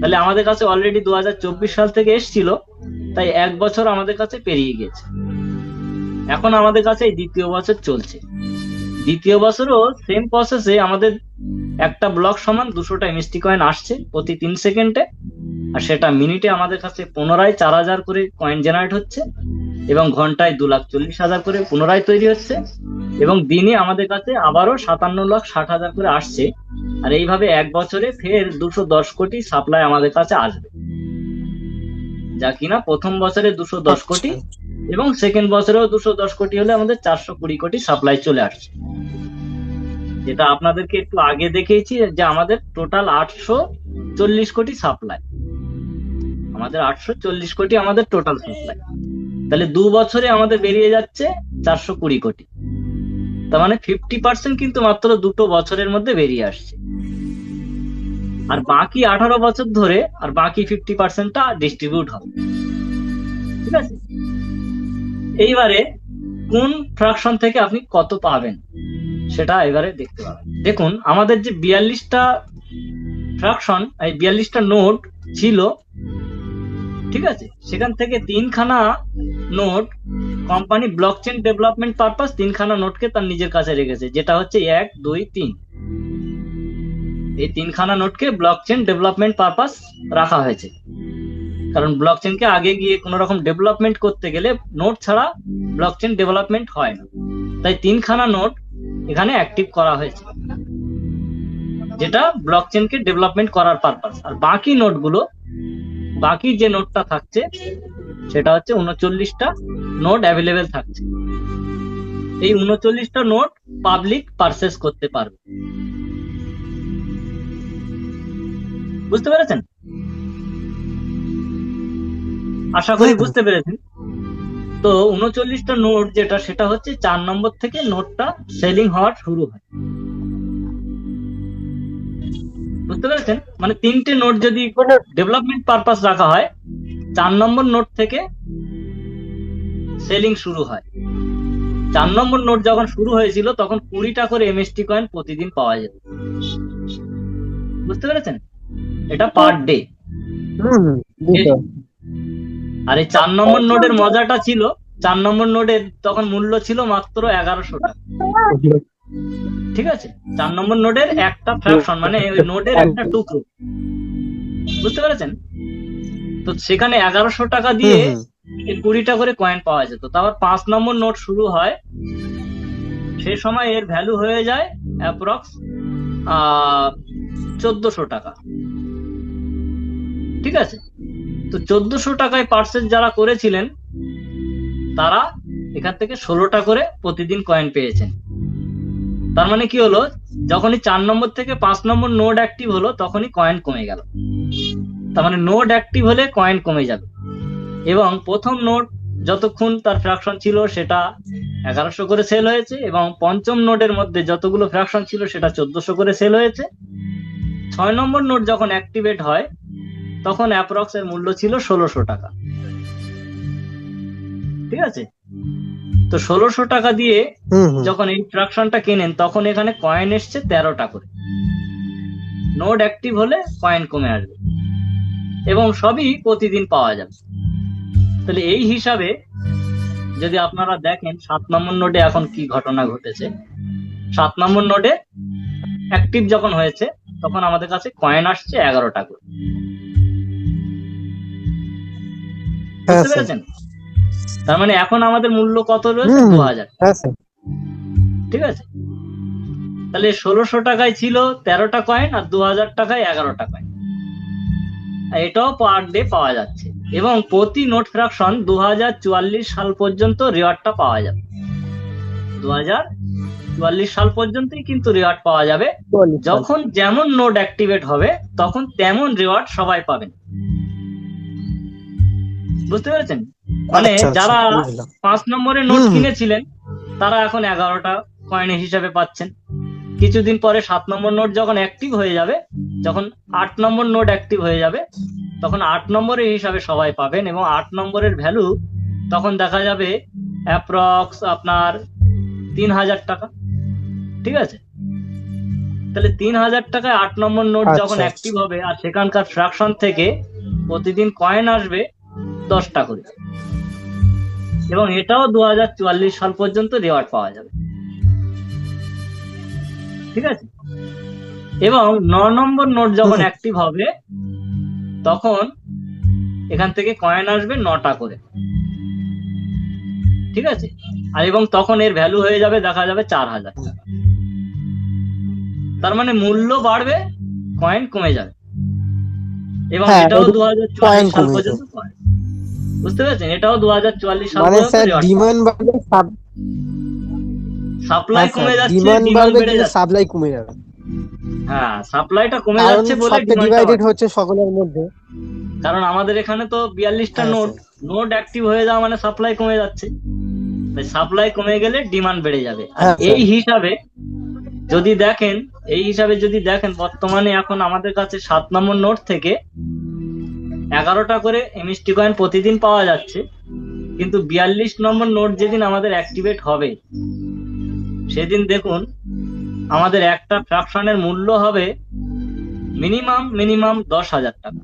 তাহলে আমাদের কাছে অলরেডি 2024 সাল থেকে এসছিল, তাই 1 বছর আমাদের কাছে পেরিয়ে গেছে। এখন আমাদের কাছে এই দ্বিতীয় বছর চলছে। দ্বিতীয় বছরও সেম প্রসেসে আমাদের একটা ব্লক সমান 200টা এমএসটি কয়েন আসছে প্রতি 3 সেকেন্ডে, আর সেটা মিনিটে আমাদের কাছে পুনরায় 4,000 করে কয়েন জেনারেট হচ্ছে এবং ঘন্টায় 2,40,000 করে পুনরায় তৈরি হচ্ছে এবং দিনে আমাদের কাছে আবারও 57,60,000 করে আসছে। আর এইভাবে 1 বছরে ফের 210 কোটি সাপ্লাই আমাদের কাছে আসবে, যা কিনা প্রথম বছরে 210 কোটি এবং সেকেন্ড বছরেও 210 কোটি হলে আমাদের 420 কোটি সাপ্লাই চলে আসছে। যেটা আপনাদেরকে একটু আগে দেখিয়েছি যে আমাদের টোটাল 840 কোটি সাপ্লাই, আমাদের 840 কোটি আমাদের টোটাল সাপ্লাই। তাহলে 2 বছরে আমাদের বেরিয়ে যাচ্ছে 420 কোটি, তার মানে 50% কিন্তু মাত্র 2 বছরের মধ্যে বেরিয়ে আসছে, আর বাকি 18 বছর ধরে আর বাকি 50%টা ডিস্ট্রিবিউট হবে। ঠিক আছে, এইবারে কোন ফ্র্যাকশন থেকে আপনি কত পাবেন সেটা এবারে দেখতে পাবেন। দেখুন আমাদের যে 42টা ফ্র্যাকশন, এই 42টা নোট ছিল, ঠিক আছে, সেখান থেকে 3খানা note company blockchain development purpose 3খানা নোটকে তার নিজের কাছে রেখেছে, যেটা হচ্ছে 1 2 3। এই 3খানা নোটকে ব্লকচেন ডেভেলপমেন্ট পারপাস রাখা হয়েছে, কারণ ব্লকচেনকে আগে গিয়ে কোনো রকম ডেভেলপমেন্ট করতে গেলে নোট ছাড়া ব্লকচেন ডেভেলপমেন্ট হয় না। তাই 3খানা নোট এখানে অ্যাক্টিভ করা হয়েছে, যেটা ব্লকচেনকে ডেভেলপমেন্ট করার পারপাস। আর বাকি নোটগুলো, বাকি যে নোটটা থাকছে সেটা হচ্ছে 39টা নোট অ্যাভেলেবেল থাকছে। এই 39টা নোট পাবলিক পারচেস করতে পারবে। বুঝতে পেরেছেন? আশা করি বুঝতে পেরেছেন। তো 39টা নোট যেটা, সেটা হচ্ছে 4 নম্বর থেকে নোটটা সেলিং হওয়া শুরু হয়। বুঝতে পেরেছেন? মানে 3টে নোট যদি ডেভেলপমেন্ট পারপাস রাখা হয়, 4 নম্বর নোট থেকে সেলিং শুরু হয়। 4 নম্বর নোট যখন শুরু হয়েছিল তখন 20টা করে এমএসটি কয়েন প্রতিদিন পাওয়া যেত। বুঝতে পেরেছেন? এটা পার ডে। আর এই 4 নম্বর নোটের মজাটা ছিল, 4 নম্বর নোটের তখন মূল্য ছিল মাত্র 1100 টাকা। ঠিক আছে? 4 নম্বর নোটের একটা ফ্র্যাকশন, মানে ওই নোটের একটা টুকরো। বুঝতে পেরেছেন? তো সেখানে 1100 টাকা দিয়ে 20টা করে কয়েন পাওয়া যেত। তারপর 5 নম্বর নোট শুরু হয়, সে সময় এর ভ্যালু হয়ে যায় অ্যাপ্রক্স 1400 টাকা। ঠিক আছে? তো 1400 টাকায় পার্সেস যারা করেছিলেন তারা এখান থেকে 16টা করে প্রতিদিন কয়েন পেয়েছেন। তার মানে কি হলো, যখনই 4 নম্বর থেকে 5 নম্বর নোড অ্যাক্টিভ হলো তখনই কয়েন কমে গেল। তার মানে নোড অ্যাক্টিভ হলে কয়েন কমে যাবে। এবং প্রথম নোড যতক্ষণ তার ফ্র্যাকশন ছিল সেটা 1100 করে সেল হয়েছে, এবং পঞ্চম নোডের মধ্যে যতগুলো ফ্র্যাকশন ছিল সেটা 1400 করে সেল হয়েছে। 6 নম্বর নোড যখন অ্যাক্টিভেট হয় তখন অ্যাপ্রক্স এর মূল্য ছিল 1600 টাকা। ঠিক আছে? তো 1600 টাকা দিয়ে যখন এই ফ্র্যাকশনটা কেনেন তখন এখানে কয়েন এসছে 13টা করে। নোড অ্যাক্টিভ হলে কয়েন কমে আসবে এবং সবই প্রতিদিন পাওয়া যাবে। তাহলে এই হিসাবে যদি আপনারা দেখেন 7 নম্বর নোডে এখন কি ঘটনা ঘটেছে। 7 নম্বর নোডে অ্যাক্টিভ যখন হয়েছে তখন আমাদের কাছে কয়েন আসছে 11টা করে। বুঝতে পেরেছেন? তার মানে এখন আমাদের মূল্য কত রয়েছে? 2000। ঠিক আছে? তাহলে 1600 টাকায় ছিল 13টা কয়েন, আর 2000 টাকায় 11টা কয়েন। এটাও পার ডে পাওয়া যাচ্ছে, এবং প্রতি নোট ফ্র্যাকশন 2044 সাল পর্যন্ত রিওয়ার্ডটা পাওয়া যাবে। 2044 সাল পর্যন্তই কিন্তু রিওয়ার্ড পাওয়া যাবে। যখন যেমন নোট অ্যাক্টিভেট হবে তখন তেমন রিওয়ার্ড সবাই পাবেন। বুঝতে পেরেছেন? মানে যারা 5 নম্বরের নোট কিনেছিলেন তারা এখন 11টা কয়েনের হিসাবে পাচ্ছেন। কিছুদিন পরে 7 নম্বর নোট যখন অ্যাক্টিভ হয়ে যাবে, যখন 8 নম্বর নোট অ্যাক্টিভ হয়ে যাবে তখন 8 নম্বরের হিসাবে সবাই পাবেন, এবং 8 নম্বরের ভ্যালু তখন দেখা যাবে অ্যাপ্রক্স আপনার 3000 টাকা। ঠিক আছে? তাহলে 3000 টাকায় 8 নম্বর নোট যখন অ্যাক্টিভ হবে, আর সেখানকার ফ্র্যাকশন থেকে প্রতিদিন কয়েন আসবে 10টা করে, এবং এটাও 2044 সাল পর্যন্ত রিওয়ার্ড পাওয়া যাবে। ঠিক আছে? এবং 9 নম্বর নোট যখন অ্যাক্টিভ হবে তখন এখান থেকে কয়েন আসবে 9টা করে। ঠিক আছে? আর এবং তখন এর ভ্যালু হয়ে যাবে দেখা যাবে 4000 টাকা। তার মানে মূল্য বাড়বে, কয়েন কমে যাবে, এবং এটাও 2044 সাল পর্যন্ত। বুঝতে পেরেছেন? এটাও 2044 সাল পর্যন্ত। সাপ্লাই কমে যাচ্ছে, ডিমান্ড বেড়ে যাচ্ছে। সাপ্লাই কমে যাবে। হ্যাঁ, সাপ্লাইটা কমে যাচ্ছে বলে ডিভাইডেড হচ্ছে সকলের মধ্যে। কারণ আমাদের এখানে তো 42টা নোট অ্যাক্টিভ হয়ে যাওয়া মানে সাপ্লাই কমে যাচ্ছে। সাপ্লাই কমে গেলে ডিমান্ড বেড়ে যাবে। আর এই হিসাবে যদি দেখেন বর্তমানে এখন আমাদের কাছে 7 নম্বর নোট থেকে 11টা করে এমএসটি কয়েন প্রতিদিন পাওয়া যাচ্ছে, কিন্তু 42 নম্বর নোট যেদিন আমাদের অ্যাক্টিভেট হবে সেদিন দেখুন আমাদের একটা ফ্র্যাকশনের মূল্য হবে মিনিমাম 10,000 টাকা।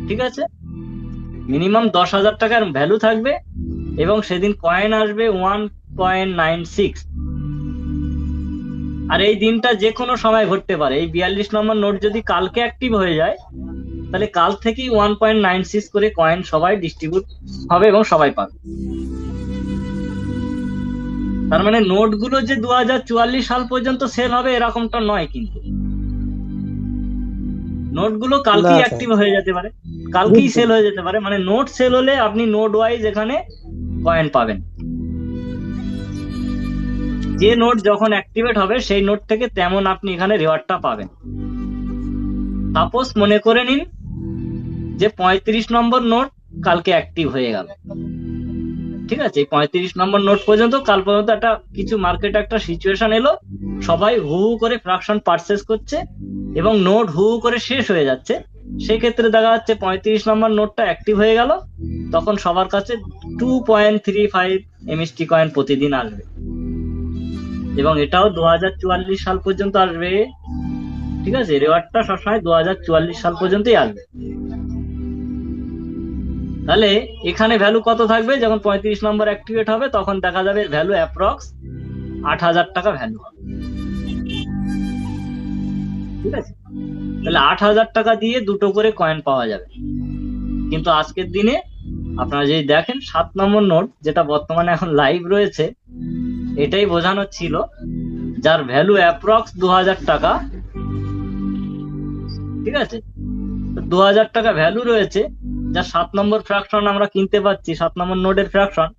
ঠিক আছে? মিনিমাম 10,000 টাকার ভ্যালু থাকবে, এবং সেদিন কয়েন আসবে 1.96। আর এই দিনটা যে কোনো সময় ঘটতে পারে। এই 42 নম্বর নোট যদি কালকে অ্যাক্টিভ হয়ে যায় তাহলে কাল থেকেই 1.96 করে কয়েন সবাই ডিস্ট্রিবিউট হবে এবং সবাই পাবে। তার মানে নোটগুলো যে 2044 সাল পর্যন্ত সেল হবে এরকমটা নয়, কিন্তু নোটগুলো কালকেই অ্যাক্টিভ হয়ে যেতে পারে, কালকেই সেল হয়ে যেতে পারে। মানে নোট সেল হলে আপনি নোট ওয়াইজ এখানে কয়েন পাবেন। যে নোট যখন অ্যাক্টিভেট হবে সেই নোট থেকে তেমন আপনি এখানে রিওয়ার্ডটা পাবেন। সাপোজ মনে করে নিন যে 35 নম্বর নোট কালকে অ্যাক্টিভ হয়ে গেল, ঠিক আছে? 35 নম্বর নোট পর্যন্ত কাল পর্যন্ত একটা কিছু মার্কেটে একটা সিচুয়েশন এলো, সবাই হু হু করে ফ্র্যাকশন পারচেস করছে এবং নোট হু হু করে শেষ হয়ে যাচ্ছে। সেই ক্ষেত্রে দেখা যাচ্ছে 35 নম্বর নোটটা অ্যাক্টিভ হয়ে গেল, তখন সবার কাছে 2.35 এমএসটি কয়েন প্রতিদিন আসবে এবং এটাও 2044 সাল পর্যন্ত আসবে, ঠিক আছে? রিওয়ার্ডটা সবসময় 2044 সাল পর্যন্তই আসবে। তাহলে এখানে ভ্যালু কত থাকবে? যখন 35 নম্বর অ্যাক্টিভেট হবে তখন দেখা যাবে ভ্যালু অ্যাপ্রক্স 8,000 টাকা ভ্যালু হবে, ঠিক আছে? তাহলে 8,000 টাকা দিয়ে দুটো করে কয়েন পাওয়া যাবে। কিন্তু আজকের দিনে আপনারা যদি দেখেন 7 নম্বর নোট যেটা বর্তমানে এখন লাইভ রয়েছে, এটাই বোঝানো ছিল, যার ভ্যালু অ্যাপ্রক্স 2,000 টাকা, ঠিক আছে? 2,000 টাকা ভ্যালু রয়েছে, যা 7 নম্বর ফ্র্যাকশন আমরা কিনতে পাচ্ছি, 7 নম্বর নোডের ফ্র্যাকশন,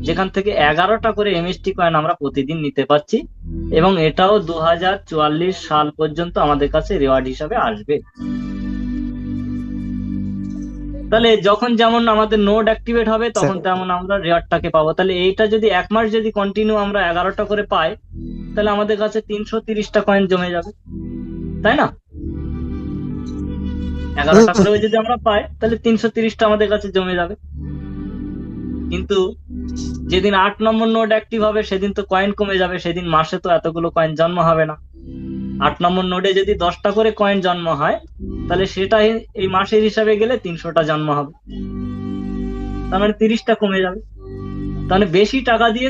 যেখান থেকে 11টা করে এমএসটি কয়েন আমরা প্রতিদিন নিতে পাচ্ছি এবং এটাও 2044 সাল পর্যন্ত আমাদের কাছে রিওয়ার্ড হিসাবে আসবে। তাহলে যখন যেমন আমাদের নোড অ্যাক্টিভেট হবে তখন তেমন আমরা রিওয়ার্ডটাকে পাবো। তাহলে এইটা যদি 1 মাস যদি কন্টিনিউ আমরা 11টা করে পাই, তাহলে আমাদের কাছে 330টা কয়েন জমে যাবে, তাই না? 11টা করে যদি আমরা পাই তাহলে 330টা আমাদের কাছে জমে যাবে। কিন্তু যেদিন 8 নম্বর নোড অ্যাক্টিভ হবে সেদিন তো কয়েন কমে যাবে, সেদিন মাসে তো এতগুলো কয়েন জন্ম হবে না। 8 নম্বর নোডে যদি 10টা করে কয়েন জন্ম হয় তাহলে সেটা এই মাসের হিসাবে গেলে 300টা জন্ম হবে, তার মানে 30টা কমে যাবে। তাহলে বেশি টাকা দিয়ে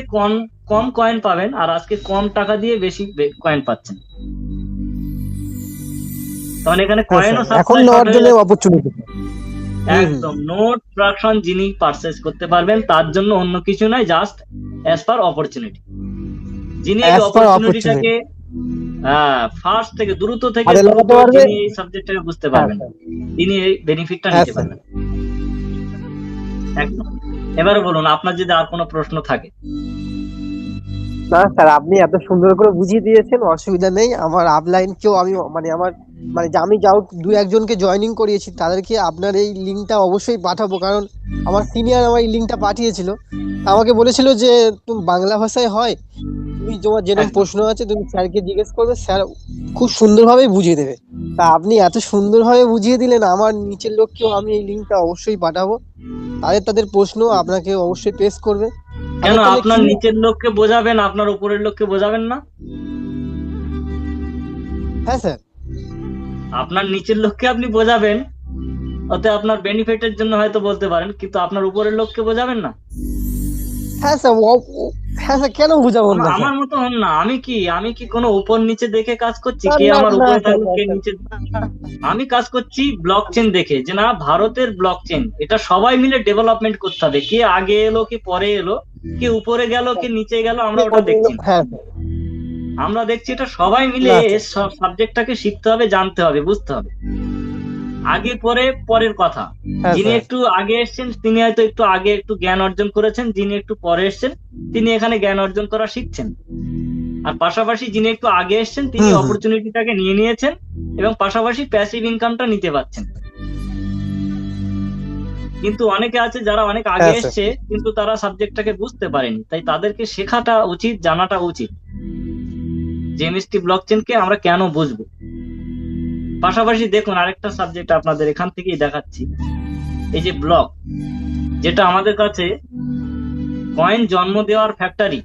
কম কয়েন পাবেন, আর আজকে কম টাকা দিয়ে বেশি কয়েন পাচ্ছেন। তাহলে এখানে কয়েনও এখন নেওয়ার জন্য অপরচুনিটি একদম নোট ফ্র্যাকশন যিনি পারচেজ করতে পারবেন তার জন্য অন্য কিছু নয়, জাস্ট অ্যাজ পার অপরচুনিটি। যিনি এই অপরচুনিটিটাকে ফার্স্ট থেকে দ্রুত থেকে যিনি এই সাবজেক্টটাকে বুঝতে পারবেন, তিনি এই বেনিফিটটা নিতে পারবেন। একদম। এবারে বলুন আপনার যদি আর কোনো প্রশ্ন থাকে। না স্যার, আপনি এত সুন্দর করে বুঝিয়ে দিয়েছেন, অসুবিধা নেই। আমার আপলাইন কেউ আমি আমি যাও 2-1জনকে জয়েনিং করিয়েছি, তাদেরকে আপনার এই লিঙ্কটা অবশ্যই পাঠাবো, কারণ আমার সিনিয়র আমার এই লিঙ্কটা পাঠিয়েছিল। আমাকে বলেছিল যে তুমি বাংলা ভাষায় হয়, তুমি তোমার যেরকম প্রশ্ন আছে তুমি স্যারকে জিজ্ঞেস করবে, স্যার খুব সুন্দরভাবে বুঝিয়ে দেবে। তা আপনি এত সুন্দরভাবে বুঝিয়ে দিলেন, আমার নিচের লোককেও আমি এই লিঙ্কটা অবশ্যই পাঠাবো, তাদের প্রশ্ন আপনাকে অবশ্যই পেশ করবে। কেন আপনার নিচের লোককে বোঝাবেন, আপনার উপরের লোককে বোঝাবেন না? হ্যাঁ স্যার, আপনার নিচের লোককে আপনি বোঝাবেন, ওতে আপনার বেনিফিটের জন্য হয়তো বলতে পারেন, কিন্তু আপনার উপরের লোককে বোঝাবেন না। হ্যাঁ স্যার, হ্যাঁ স্যার, কেন বুঝাবো না? আমার মতো হন না। আমি কি কোনো উপর নিচে দেখে কাজ করছি? কে আমার উপরে থাকবে কে নিচে? আমি কাজ করছি ব্লক চেন দেখে, যে না ভারতের ব্লক চেন, এটা সবাই মিলে ডেভেলপমেন্ট করতে হবে। কে আগে এলো কে পরে এলো, কে উপরে গেল কে নিচে গেল, আমরা ওটা দেখছি না। আমরা দেখছি এটা সবাই মিলে সাবজেক্টটাকে শিখতে হবে, জানতে হবে, বুঝতে হবে। আগে পরে পরের কথা। যিনি একটু আগে এসছেন তিনি হয়তো একটু আগে একটু জ্ঞান অর্জন করেছেন, যিনি একটু পরে এসছেন তিনি এখানে জ্ঞান অর্জন করা শিখছেন। আর পাশাপাশি যিনি একটু আগে এসছেন তিনি অপরচুনিটিটাকে নিয়ে নিয়েছেন এবং পাশাপাশি প্যাসিভ ইনকামটা নিতে পারছেন। কিন্তু অনেকে আছে যারা অনেক আগে এসছে কিন্তু তারা সাবজেক্টটাকে বুঝতে পারেনি, তাই তাদেরকে শেখাটা উচিত, জানাটা উচিত যে এমএসটি ব্লকচেনকে আমরা কেন বুঝবো। পাশাপাশি দেখুন আরেকটা সাবজেক্ট আপনাদের এখান থেকেই দেখাচ্ছি, এই যে ব্লক, যেটা আমাদের কাছে কয়েন জন্ম দেওয়ার ফ্যাক্টরি।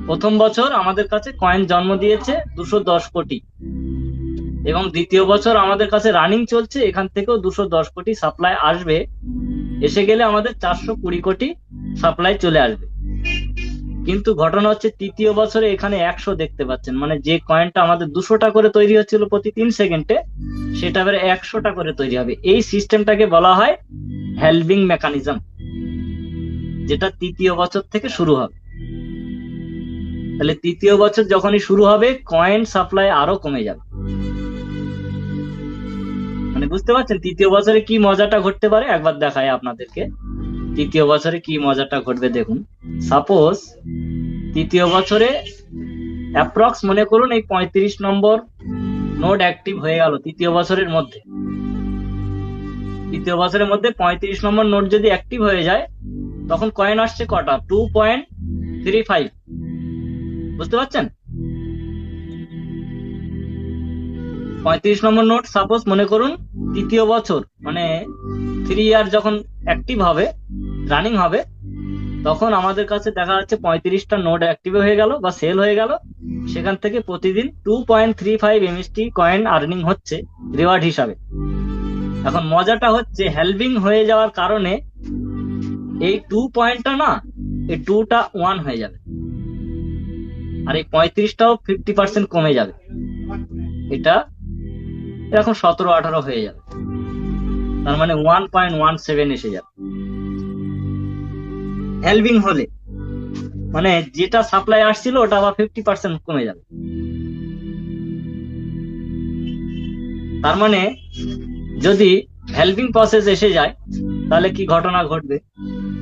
প্রথম বছর আমাদের কাছে কয়েন জন্ম দিয়েছে 210 কোটি এবং দ্বিতীয় বছর আমাদের কাছে রানিং চলছে, এখান থেকেও 210 কোটি সাপ্লাই আসবে। এসে গেলে আমাদের 420 কোটি সাপ্লাই চলে আসবে। কিন্তু ঘটনা হচ্ছে তৃতীয় বছরে এখানে 100 দেখতে পাচ্ছেন, মানে যে কয়েনটা আমাদের 200টা করে তৈরি হচ্ছিল প্রতি 3 সেকেন্ডে, সেটা এবারে 100টা করে তৈরি হবে। এই সিস্টেমটাকে বলা হয় হ্যালভিং মেকানিজম, যেটা তৃতীয় বছর থেকে শুরু হবে। তাহলে তৃতীয় বছর যখনই শুরু হবে কয়েন সাপ্লাই আরো কমে যাবে। মানে বুঝতে পারছেন তৃতীয় বছরে কি মজাটা ঘটতে পারে? একবার দেখায় আপনাদেরকে তৃতীয় বছরে কি মজাটা ঘটবে। দেখুন, সাপোজ তৃতীয় বছরে অ্যাপ্রক্স মনে করুন এই 35 নম্বর নোড অ্যাক্টিভ হয়ে গেল তৃতীয় বছরের মধ্যে। তৃতীয় বছরের মধ্যে 35 নম্বর নোড যদি অ্যাক্টিভ হয়ে যায়, তখন কয়েন আসছে কটা? 2.35। বুঝতে পারছেন? 35 নম্বর নোট সাপোজ মনে করুন তৃতীয় বছর মানে 3 ইয়ার যখন অ্যাক্টিভ হবে, রানিং হবে, তখন আমাদের কাছে দেখা যাচ্ছে 35টা নোট অ্যাক্টিভ হয়ে গেল বা সেল হয়ে গেল। সেখান থেকে প্রতিদিন 2.35 MST কয়েন আর্নিং হচ্ছে রিওয়ার্ড হিসাবে। এখন মজাটা হচ্ছে হেলভিং হয়ে যাওয়ার কারণে এই 2 পয়েন্টটা না, এই 2টা 1 হয়ে যাবে, আর এই 35টাও 50% কমে যাবে। এটা এখন 17-18 হয়ে যাবে, তার মানে 1.17 এসে যাবে হেলভিং হলে। মানে যেটা সাপ্লাই আসছিল ওটা আবার 50% কমে যাবে। তার মানে যদি হেলভিং প্রসেস এসে যায় তাহলে কি ঘটনা ঘটবে?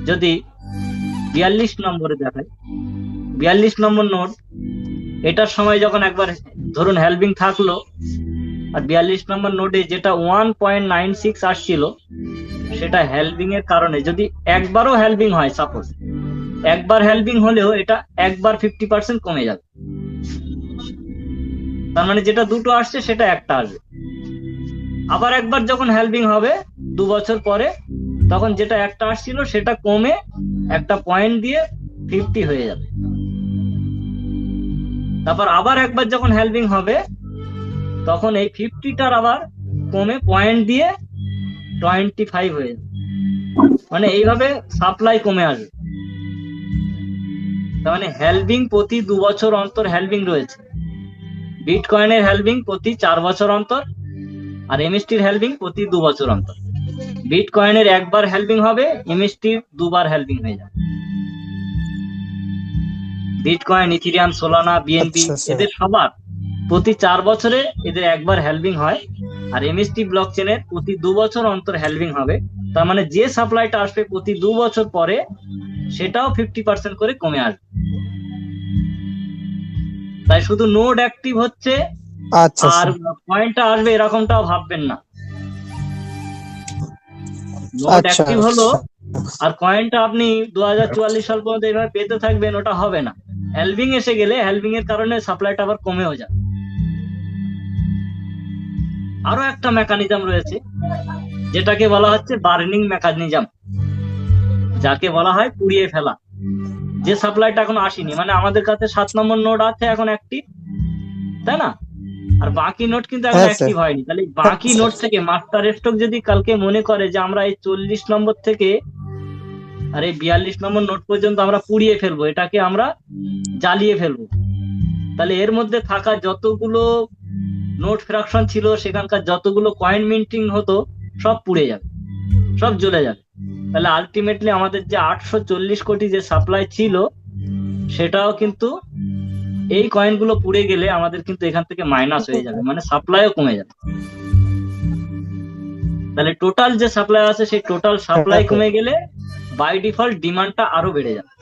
যদি 42 নম্বরে দেখায়, 42 নম্বর নোট, এটার সময় যখন একবার ধরুন হেলভিং থাকলো, আর 42 নম্বর নোটে যেটা 1.96 আসছিল, সেটা হেলভিং এর কারণে যদি একবারও হেলভিং হয়, সাপোজ একবার হেলভিং হলেও এটা একবার 50% কমে যাবে। তার মানে যেটা দুটো আসছে সেটা একটা আসবে। আবার একবার যখন হেলভিং হবে 2 বছর পরে, তখন যেটা একটা আসছিল সেটা কমে একটা পয়েন্ট দিয়ে 50 হয়ে যাবে। তারপর আবার একবার যখন হেলভিং হবে, তখন এই 50টার আবার কমে পয়েন্ট দিয়ে 25 হয়ে যাবে। মানে এইভাবে সাপ্লাই কমে আসবে। তার মানে হেলভিং প্রতি 2 বছর অন্তর হেলভিং রয়েছে। বিটকয়েনের হেলভিং প্রতি 4 বছর অন্তর, আর এমএসটির হেলভিং প্রতি 2 বছর অন্তর। বিটকয়েনের একবার হেলভিং হবে, এমএসটির 2 বার হেলভিং হয়ে যাবে। বিটকয়েন, ইথিরিয়াম, সোলানা, বিএনবি এদের সবার প্রতি 4 বছরে এদের একবার হেলভিং হয়, আর এমএসটি ব্লকচেনের প্রতি 2 বছর অন্তর হেলভিং হবে। তার মানে যে সাপ্লাইটা আসবে প্রতি 2 বছর পরে, সেটাও 50% করে কমে আসবে। তাই শুধু নোড অ্যাক্টিভ হচ্ছে আর পয়েন্টটা আসবে এরকমটাও ভাববেন না। নোড অ্যাক্টিভ হলো আর কয়েনটা আপনি 2044 সাল পর্যন্ত এইভাবে পেতে থাকবেন, ওটা হবে না। হেলভিং এসে গেলে হেলভিং এর কারণে সাপ্লাইটা আবার কমেও যায়। আরো একটা মেকানিজম রয়েছে যেটাকে বলা হচ্ছে বার্নিং মেকানিজম, যাকে বলা হয় পুড়িয়ে ফেলা। যে সাপ্লাইটা এখনো আসেনি, মানে আমাদের কাছে 7 নম্বর নোড আছে এখন অ্যাক্টিভ, তাই না? আর বাকি নোট কিন্তু এখন অ্যাক্টিভ হয়নি। তাহলে বাকি নোট থেকে মাস্টার স্টক যদি কালকে মনে করে যে আমরা এই 40 নম্বর থেকে আর এই 42 নম্বর নোট পর্যন্ত আমরা পুড়িয়ে ফেলবো, এটাকে আমরা জ্বালিয়ে ফেলবো, তাহলে এর মধ্যে থাকা যতগুলো নোট ফ্র্যাকশন ছিল, সেখানকার যতগুলো কয়েন মিন্টিং হতো, সব পুড়ে যাবে, সব জ্বলে যাবে। তাহলে আলটিমেটলি আমাদের যে 840 কোটি যে সাপ্লাই ছিল, সেটাও কিন্তু এই কয়েনগুলো পুড়ে গেলে আমাদের কিন্তু এখান থেকে মাইনাস হয়ে যাবে, মানে সাপ্লাইও কমে যাবে। তাহলে টোটাল যে সাপ্লাই আছে সেই টোটাল সাপ্লাই কমে গেলে বাই ডিফল্ট ডিমান্ডটা আরো বেড়ে যাবে।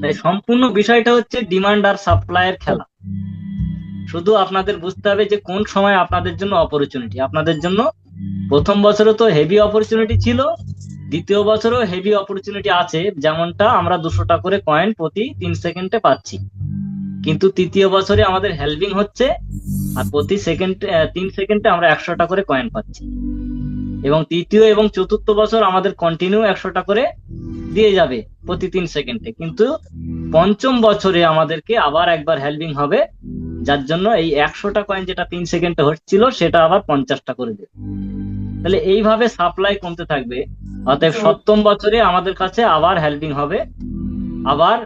তাই সম্পূর্ণ বিষয়টা হচ্ছে ডিমান্ড আর সাপ্লাইয়ের খেলা। শুধু আপনাদের বুঝতে হবে যে কোন সময় আপনাদের জন্য অপরচুনিটি। আপনাদের জন্য প্রথম বছরে তো হেভি অপরচুনিটি ছিল, দ্বিতীয় বছরও হেভি অপরচুনিটি আছে, যেমনটা আমরা 200টা করে কয়েন প্রতি 3 সেকেন্ডে পাচ্ছি। কিন্তু তৃতীয় বছরে আমাদের হেলভিং হচ্ছে আর প্রতি 3 সেকেন্ডে আমরা 100টা করে কয়েন পাচ্ছি, এবং তৃতীয় এবং চতুর্থ বছর আমাদের কন্টিনিউ 100টা করে দিয়ে যাবে প্রতি 3 সেকেন্ডে। কিন্তু পঞ্চম বছরে আমাদেরকে আবার একবার হেলভিং হবে, যার জন্য এই 100টা কয়েন যেটা 3 সেকেন্ডে হচ্ছিল সেটা আবার 50টা করে দেবে। তাহলে এইভাবে সাপ্লাই কমতে থাকবে। অতএব সপ্তম বছরে আমাদের কাছে আবার হেলভিং হবে, আবার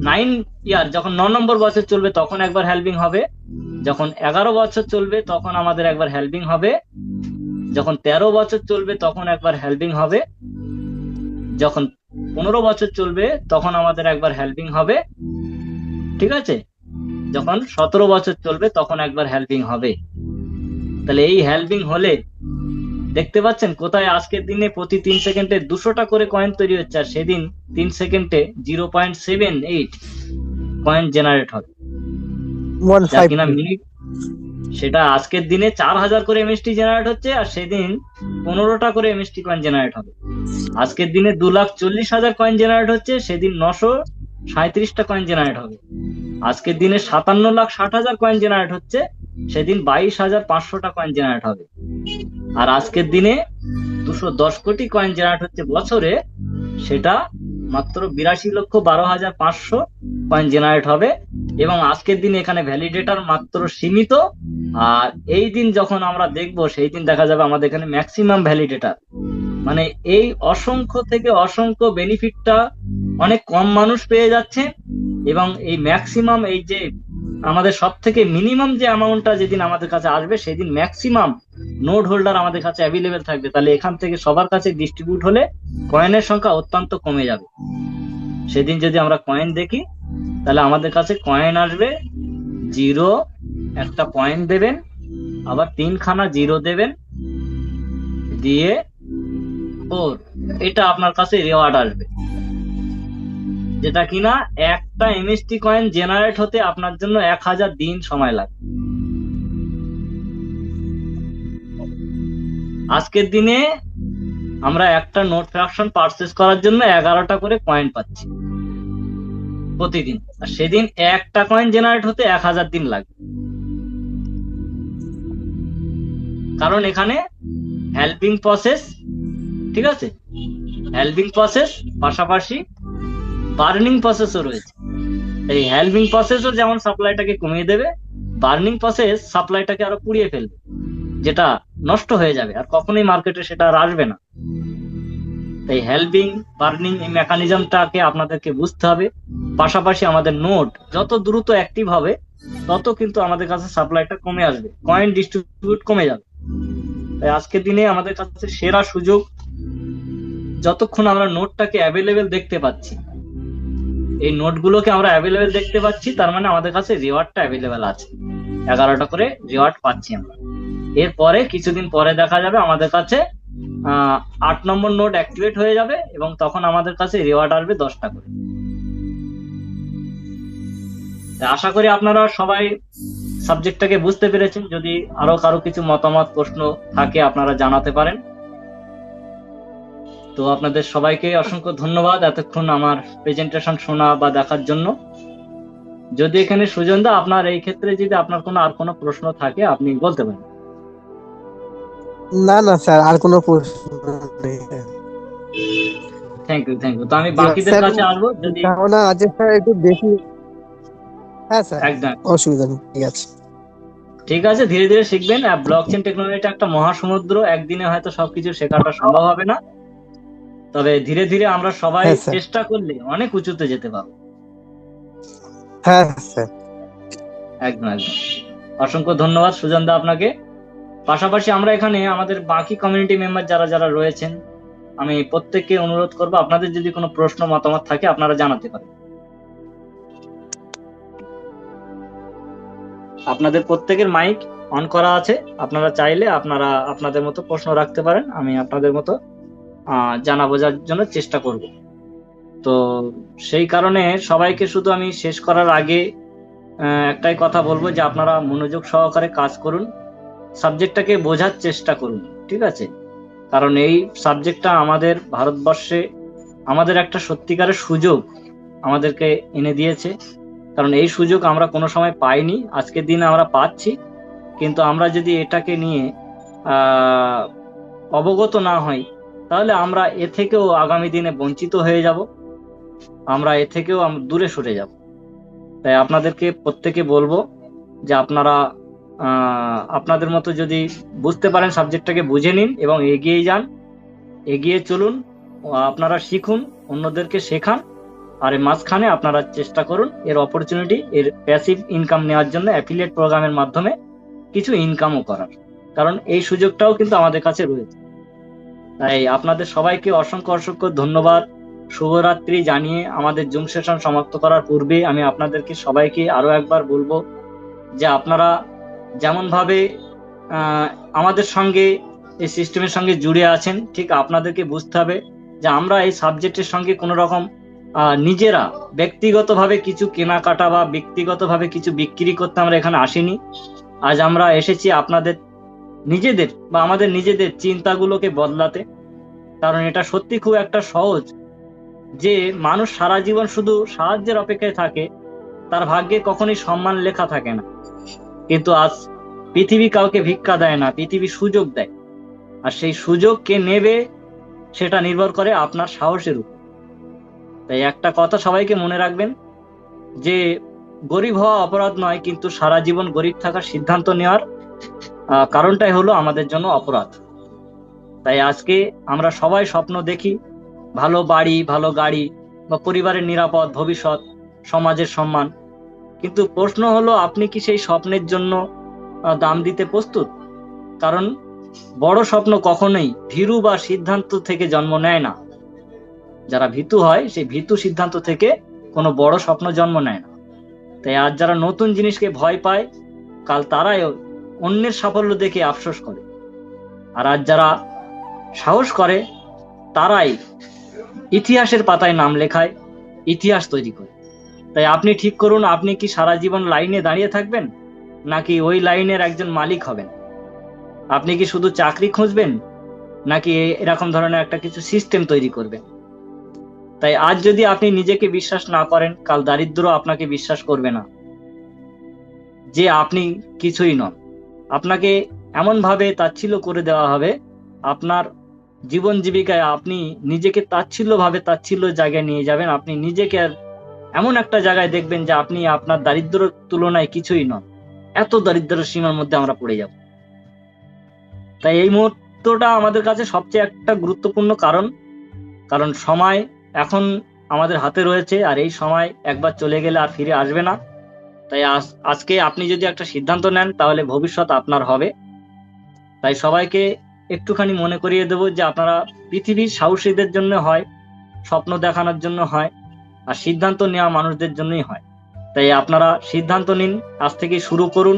9 ইয়ার যখন 9 নম্বর বছর চলবে তখন একবার হেলভিং হবে, যখন 11 বছর চলবে তখন আমাদের একবার হেলভিং হবে, যখন 13 বছর চলবে তখন একবার হেলভিং হবে, যখন 15 বছর চলবে তখন আমাদের একবার হেলভিং হবে, ঠিক আছে? যখন 17 বছর চলবে তখন একবার হেলভিং হবে। তাহলে এই হেলভিং হলে দেখতে পাচ্ছেন কোথায় আজকের দিনে প্রতি 3 সেকেন্ডে 200টা করে কয়েন তৈরি হচ্ছে, আর সেদিন 3 সেকেন্ডে 0.78 কয়েন জেনারেট হবে, যা কিনা মিনিট। সেটা আজকের দিনে 4000 করে এমএসটি জেনারেট হচ্ছে, আর সেদিন 15টা করে এমএসটি কয়েন জেনারেট হবে। আজকের দিনে 2,40,000 কয়েন জেনারেট হচ্ছে, সেদিন 937টা কয়েন জেনারেট হবে। আজকের দিনে 57,60,000 কয়েন জেনারেট হচ্ছে, সেদিন 22,500টা কয়েন জেনারেট হবে। আর আজকের দিনে 210 কোটি কয়েন জেনারেট হচ্ছে বছরে, সেটা মাত্র 82,12,500 কয়েন জেনারেট হবে। এবং আজকের দিনে এখানে ভ্যালিডেটর মাত্র সীমিত, আর এই দিন যখন আমরা দেখবো সেই দিন দেখা যাবে আমাদের এখানে ম্যাক্সিমাম ভ্যালিডেটর। মানে এই অসংখ্য থেকে অসংখ্য বেনিফিটটা অনেক কম মানুষ পেয়ে যাচ্ছে, এবং এই ম্যাক্সিমাম, এই যে আমাদের সব থেকে মিনিমাম যে অ্যামাউন্টটা যেদিন আমাদের কাছে আসবে সেদিন ম্যাক্সিমাম নোড হোল্ডার আমাদের কাছে অ্যাভেলেবেল থাকবে। তাহলে এখান থেকে সবার কাছে ডিস্ট্রিবিউট হলে কয়েনের সংখ্যা অত্যন্ত কমে যাবে। সেদিন যদি আমরা কয়েন দেখি তাহলে আমাদের কাছে কয়েন আসবে 0 একটা পয়েন্ট দেবেন, আবার 3খানা 0 দেবেন, দিয়ে 4, এটা আপনার কাছে রেওয়ার্ড আসবে, যেটা কিনা একটা এমএসটি কয়েন জেনারেট হতে আপনার জন্য 1000 দিন সময় লাগে। আজকের দিনে আমরা একটা নোট ফ্র্যাকশন পারচেজ করার জন্য 11টা করে কয়েন পাচ্ছি প্রতিদিন, আর সেদিন একটা কয়েন জেনারেট হতে 1000 দিন লাগে। কারণ এখানে হেল্পিং প্রসেস, ঠিক আছে, হেল্পিং প্রসেস পাশাপাশি বার্নিং প্রসেসও রয়েছে। এই হেল্পিং প্রসেসও যেমন সাপ্লাইটাকে কমিয়ে দেবে, বার্নিং প্রসেস সাপ্লাইটাকে আরো পুড়িয়ে ফেলবে, যেটা নষ্ট হয়ে যাবে আর কখনোই মার্কেটে সেটা আর আসবে না। তাই হেল্পিং বার্নিং এই মেকানিজমটাকে আপনাদেরকে বুঝতে হবে। পাশাপাশি আমাদের নোড যত দ্রুত অ্যাক্টিভ হবে তত কিন্তু আমাদের কাছে সাপ্লাইটা কমে আসবে, কয়েন ডিস্ট্রিবিউট কমে যাবে। তাই আজকের দিনে আমাদের কাছে সেরা সুযোগ, যতক্ষণ আমরা নোটটাকে অ্যাভেলেবেল দেখতে পাচ্ছি, এই নোটগুলোকে আমরা অ্যাভেলেবেল দেখতে পাচ্ছি, তার মানে আমাদের কাছে রিওয়ার্ডটা অ্যাভেলেবেল আছে, 11টা করে রিওয়ার্ড পাচ্ছি আমরা। এরপরে কিছুদিন পরে দেখা যাবে আমাদের কাছে 8 নম্বর নোট অ্যাক্টিভেট হয়ে যাবে, এবং তখন আমাদের কাছে রিওয়ার্ড আসবে 10টা করে। আশা করি আপনারা সবাই সাবজেক্টটাকে বুঝতে পেরেছেন। যদি আরো কারো কিছু মতামত প্রশ্ন থাকে আপনারা জানাতে পারেন। তো আপনাদের সবাইকে অসংখ্য ধন্যবাদ এতক্ষণ আমার প্রেজেন্টেশন শোনা বা দেখার জন্য। যদি এখানে সুজন দা, আপনার এই ক্ষেত্রে যদি আপনার আর কোনো প্রশ্ন থাকে আপনি বলতে পারেন। না না স্যার, আর কোনো প্রশ্ন নেই। Thank you. তো আমি বাকিদের কাছে আসবো যদি না আছে স্যার, একটু বেশি। হ্যাঁ স্যার, একদম অসুবিধা নেই, ঠিক আছে। ধীরে ধীরে শিখবেন। ব্লকচেন টেকনোলজিটা একটা মহাসমুদ্র, একদিনে হয়তো সবকিছু শেখাটা সম্ভব হবে না, তবে ধীরে ধীরে আমরা সবাই চেষ্টা করলে অনেক উঁচুতে যেতে পারবো। হ্যাঁ স্যার, একদম। অসংখ্য ধন্যবাদ সুজন দা আপনাকে। পাশাপাশি আমরা এখানে আমাদের বাকি কমিউনিটি মেম্বার যারা যারা রয়েছেন, আমি প্রত্যেককে অনুরোধ করবো আপনাদের যদি কোনো প্রশ্ন মতামত থাকে আপনারা জানাতে পারেন। আপনাদের প্রত্যেকের মাইক অন করা আছে, আপনারা চাইলে আপনারা আপনাদের মতো প্রশ্ন রাখতে পারেন, আমি আপনাদের মতো জানা বোঝার জন্য চেষ্টা করব। তো সেই কারণে সবাইকে শুধু আমি শেষ করার আগে একটাই কথা বলবো যে আপনারা মনোযোগ সহকারে কাজ করুন, সাবজেক্টটাকে বোঝার চেষ্টা করুন, ঠিক আছে? কারণ এই সাবজেক্টটা আমাদের ভারতবর্ষে আমাদের একটা সত্যিকারের সুযোগ আমাদেরকে এনে দিয়েছে। কারণ এই সুযোগ আমরা কোনো সময় পাইনি, আজকের দিনে আমরা পাচ্ছি। কিন্তু আমরা যদি এটাকে নিয়ে অবগত না হই তাহলে আমরা এ থেকেও আগামী দিনে বঞ্চিত হয়ে যাব, আমরা এ থেকেও দূরে সরে যাব। তাই আপনাদেরকে প্রত্যেকে বলবো যে আপনারা আপনাদের মতো যদি বুঝতে পারেন সাবজেক্টটাকে বুঝে নিন এবং এগিয়ে যান, এগিয়ে চলুন, আপনারা শিখুন, অন্যদেরকে শেখান। আর এর মাঝখানে আপনারা চেষ্টা করুন এর অপরচুনিটি, এর প্যাসিভ ইনকাম নেওয়ার জন্য অ্যাফিলিয়েট প্রোগ্রামের মাধ্যমে কিছু ইনকামও করার, কারণ এই সুযোগটাও কিন্তু আমাদের কাছে রয়েছে। তাই আপনাদের সবাইকে অসংখ্য ধন্যবাদ, শুভরাত্রি জানিয়ে আমাদের জুম সেশন সমাপ্ত করার পূর্বে আমি আপনাদেরকে সবাইকে আরো একবার বলবো যে আপনারা যেমন ভাবে আমাদের সঙ্গে এই সিস্টেমের সঙ্গে জুড়ে আছেন, ঠিক আপনাদেরকে বুঝতে হবে যে আমরা এই সাবজেক্টের সঙ্গে কোনো রকম নিজেরা ব্যক্তিগতভাবে কিছু কেনাকাটা বা ব্যক্তিগতভাবে কিছু বিক্রি করতে আমরা এখানে আসিনি। আজ আমরা এসেছি আপনাদের নিজেদের বা আমাদের নিজেদের চিন্তাগুলোকে বদলাতে। কারণ এটা সত্যি খুব একটা সহজ যে মানুষ সারা জীবন শুধু সাহায্যের অপেক্ষায় থাকে, তার ভাগ্যে কখনোই সম্মান লেখা থাকে না। কিন্তু আজ পৃথিবী কাউকে ভিক্ষা দেয় না, পৃথিবী সুযোগ দেয়। আর সেই সুযোগ কে নেবে সেটা নির্ভর করে আপনার সাহসের উপর। তাই একটা কথা সবাইকে মনে রাখবেন যে গরিব হওয়া অপরাধ নয়, কিন্তু সারা জীবন গরিব থাকার সিদ্ধান্ত নেওয়ার কারণটাই হলো আমাদের জন্য অপরাধ। তাই আজকে আমরা সবাই স্বপ্ন দেখি ভালো বাড়ি, ভালো গাড়ি বা পরিবারের নিরাপদ ভবিষ্যৎ, সমাজের সম্মান। কিন্তু প্রশ্ন হলো আপনি কি সেই স্বপ্নের জন্য দাম দিতে প্রস্তুত? কারণ বড় স্বপ্ন কখনোই ভীরু বা সিদ্ধান্ত থেকে জন্ম নেয় না। যারা ভীতু হয় সেই ভীতু সিদ্ধান্ত থেকে কোনো বড় স্বপ্ন জন্ম নেয় না। তাই আজ যারা নতুন জিনিসকে ভয় পায়, কাল তারাই অন্যের সাফল্য দেখে আফসোস করে। আর আজ যারা সাহস করে তারাই ইতিহাসের পাতায় নাম লেখায়, ইতিহাস তৈরি করে। তাই আপনি ঠিক করুন, আপনি কি সারা জীবন লাইনে দাঁড়িয়ে থাকবেন, নাকি ওই লাইনের একজন মালিক হবেন? আপনি কি শুধু চাকরি খুঁজবেন, নাকি এরকম ধরনের একটা কিছু সিস্টেম তৈরি করবেন? তাই আজ যদি আপনি নিজেকে বিশ্বাস না করেন, কাল দারিদ্র আপনাকে বিশ্বাস করবে না যে আপনি কিছুই নন। আপনাকে এমন ভাবে তাচ্ছিল্য করে দেওয়া হবে, আপনার জীবন জীবিকায় আপনি নিজেকে তাচ্ছিল্য জায়গায় নিয়ে যাবেন। আপনি নিজেকে এমন একটা জায়গায় দেখবেন যে আপনি আপনার দারিদ্রের তুলনায় কিছুই নন। এত দারিদ্রের সীমার মধ্যে আমরা পড়ে যাব। তাই এই মুহূর্তটা আমাদের কাছে সবচেয়ে একটা গুরুত্বপূর্ণ, কারণ সময় এখন আমাদের হাতে রয়েছে, আর এই সময় একবার চলে গেলে আর ফিরে আসবে না। তাই আজকে আপনি যদি একটা সিদ্ধান্ত নেন, তাহলে ভবিষ্যৎ আপনার হবে। তাই সবাইকে একটুখানি মনে করিয়ে দেব যে আপনারা পৃথিবীর সাহসীদের জন্য হয়, স্বপ্ন দেখানোর জন্য হয়, আর সিদ্ধান্ত নেওয়া মানুষদের জন্যই হয়। তাই আপনারা সিদ্ধান্ত নিন, আজ থেকে শুরু করুন,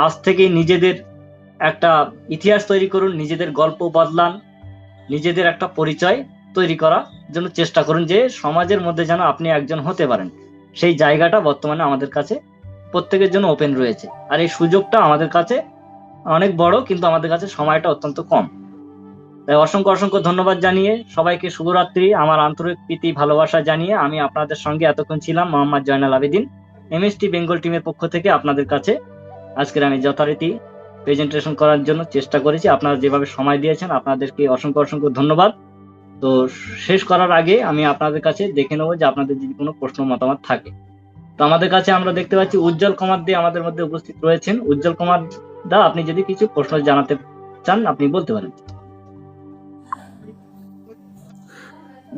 আজ থেকেই নিজেদের একটা ইতিহাস তৈরি করুন, নিজেদের গল্প বদলান, নিজেদের একটা পরিচয় তৈরি করার জন্য চেষ্টা করুন, যে সমাজের মধ্যে যেন আপনি একজন হতে পারেন। সেই জায়গাটা বর্তমানে আমাদের কাছে প্রত্যেকের জন্য ওপেন রয়েছে, আর এই সুযোগটা আমাদের কাছে অনেক বড়, কিন্তু আমাদের কাছে সময়টা অত্যন্ত কম। তাই অসংখ্য অসংখ্য ধন্যবাদ জানিয়ে সবাইকে শুভরাত্রি, আমার আন্তরিক প্রীতি ভালোবাসা জানিয়ে আমি আপনাদের সঙ্গে এতক্ষণ ছিলাম মোহাম্মদ জয়নাল আবেদিন। এমএসটি বেঙ্গল টিমের পক্ষ থেকে আপনাদের কাছে আজকের আমি যথারীতি প্রেজেন্টেশন করার জন্য চেষ্টা করেছি। আপনারা যেভাবে সময় দিয়েছেন আপনাদেরকে অসংখ্য অসংখ্য ধন্যবাদ। তো শেষ করার আগে আমি আপনাদের কাছে দেখে নেবো যে আপনাদের যদি কোনো প্রশ্ন মতামত থাকে। তো আমাদের কাছে আমরা দেখতে পাচ্ছি উজ্জ্বল কুমার দে আমাদের মধ্যে উপস্থিত রয়েছেন। উজ্জ্বল কুমার দা, আপনি যদি কিছু প্রশ্ন জানাতে চান আপনি বলতে পারেন।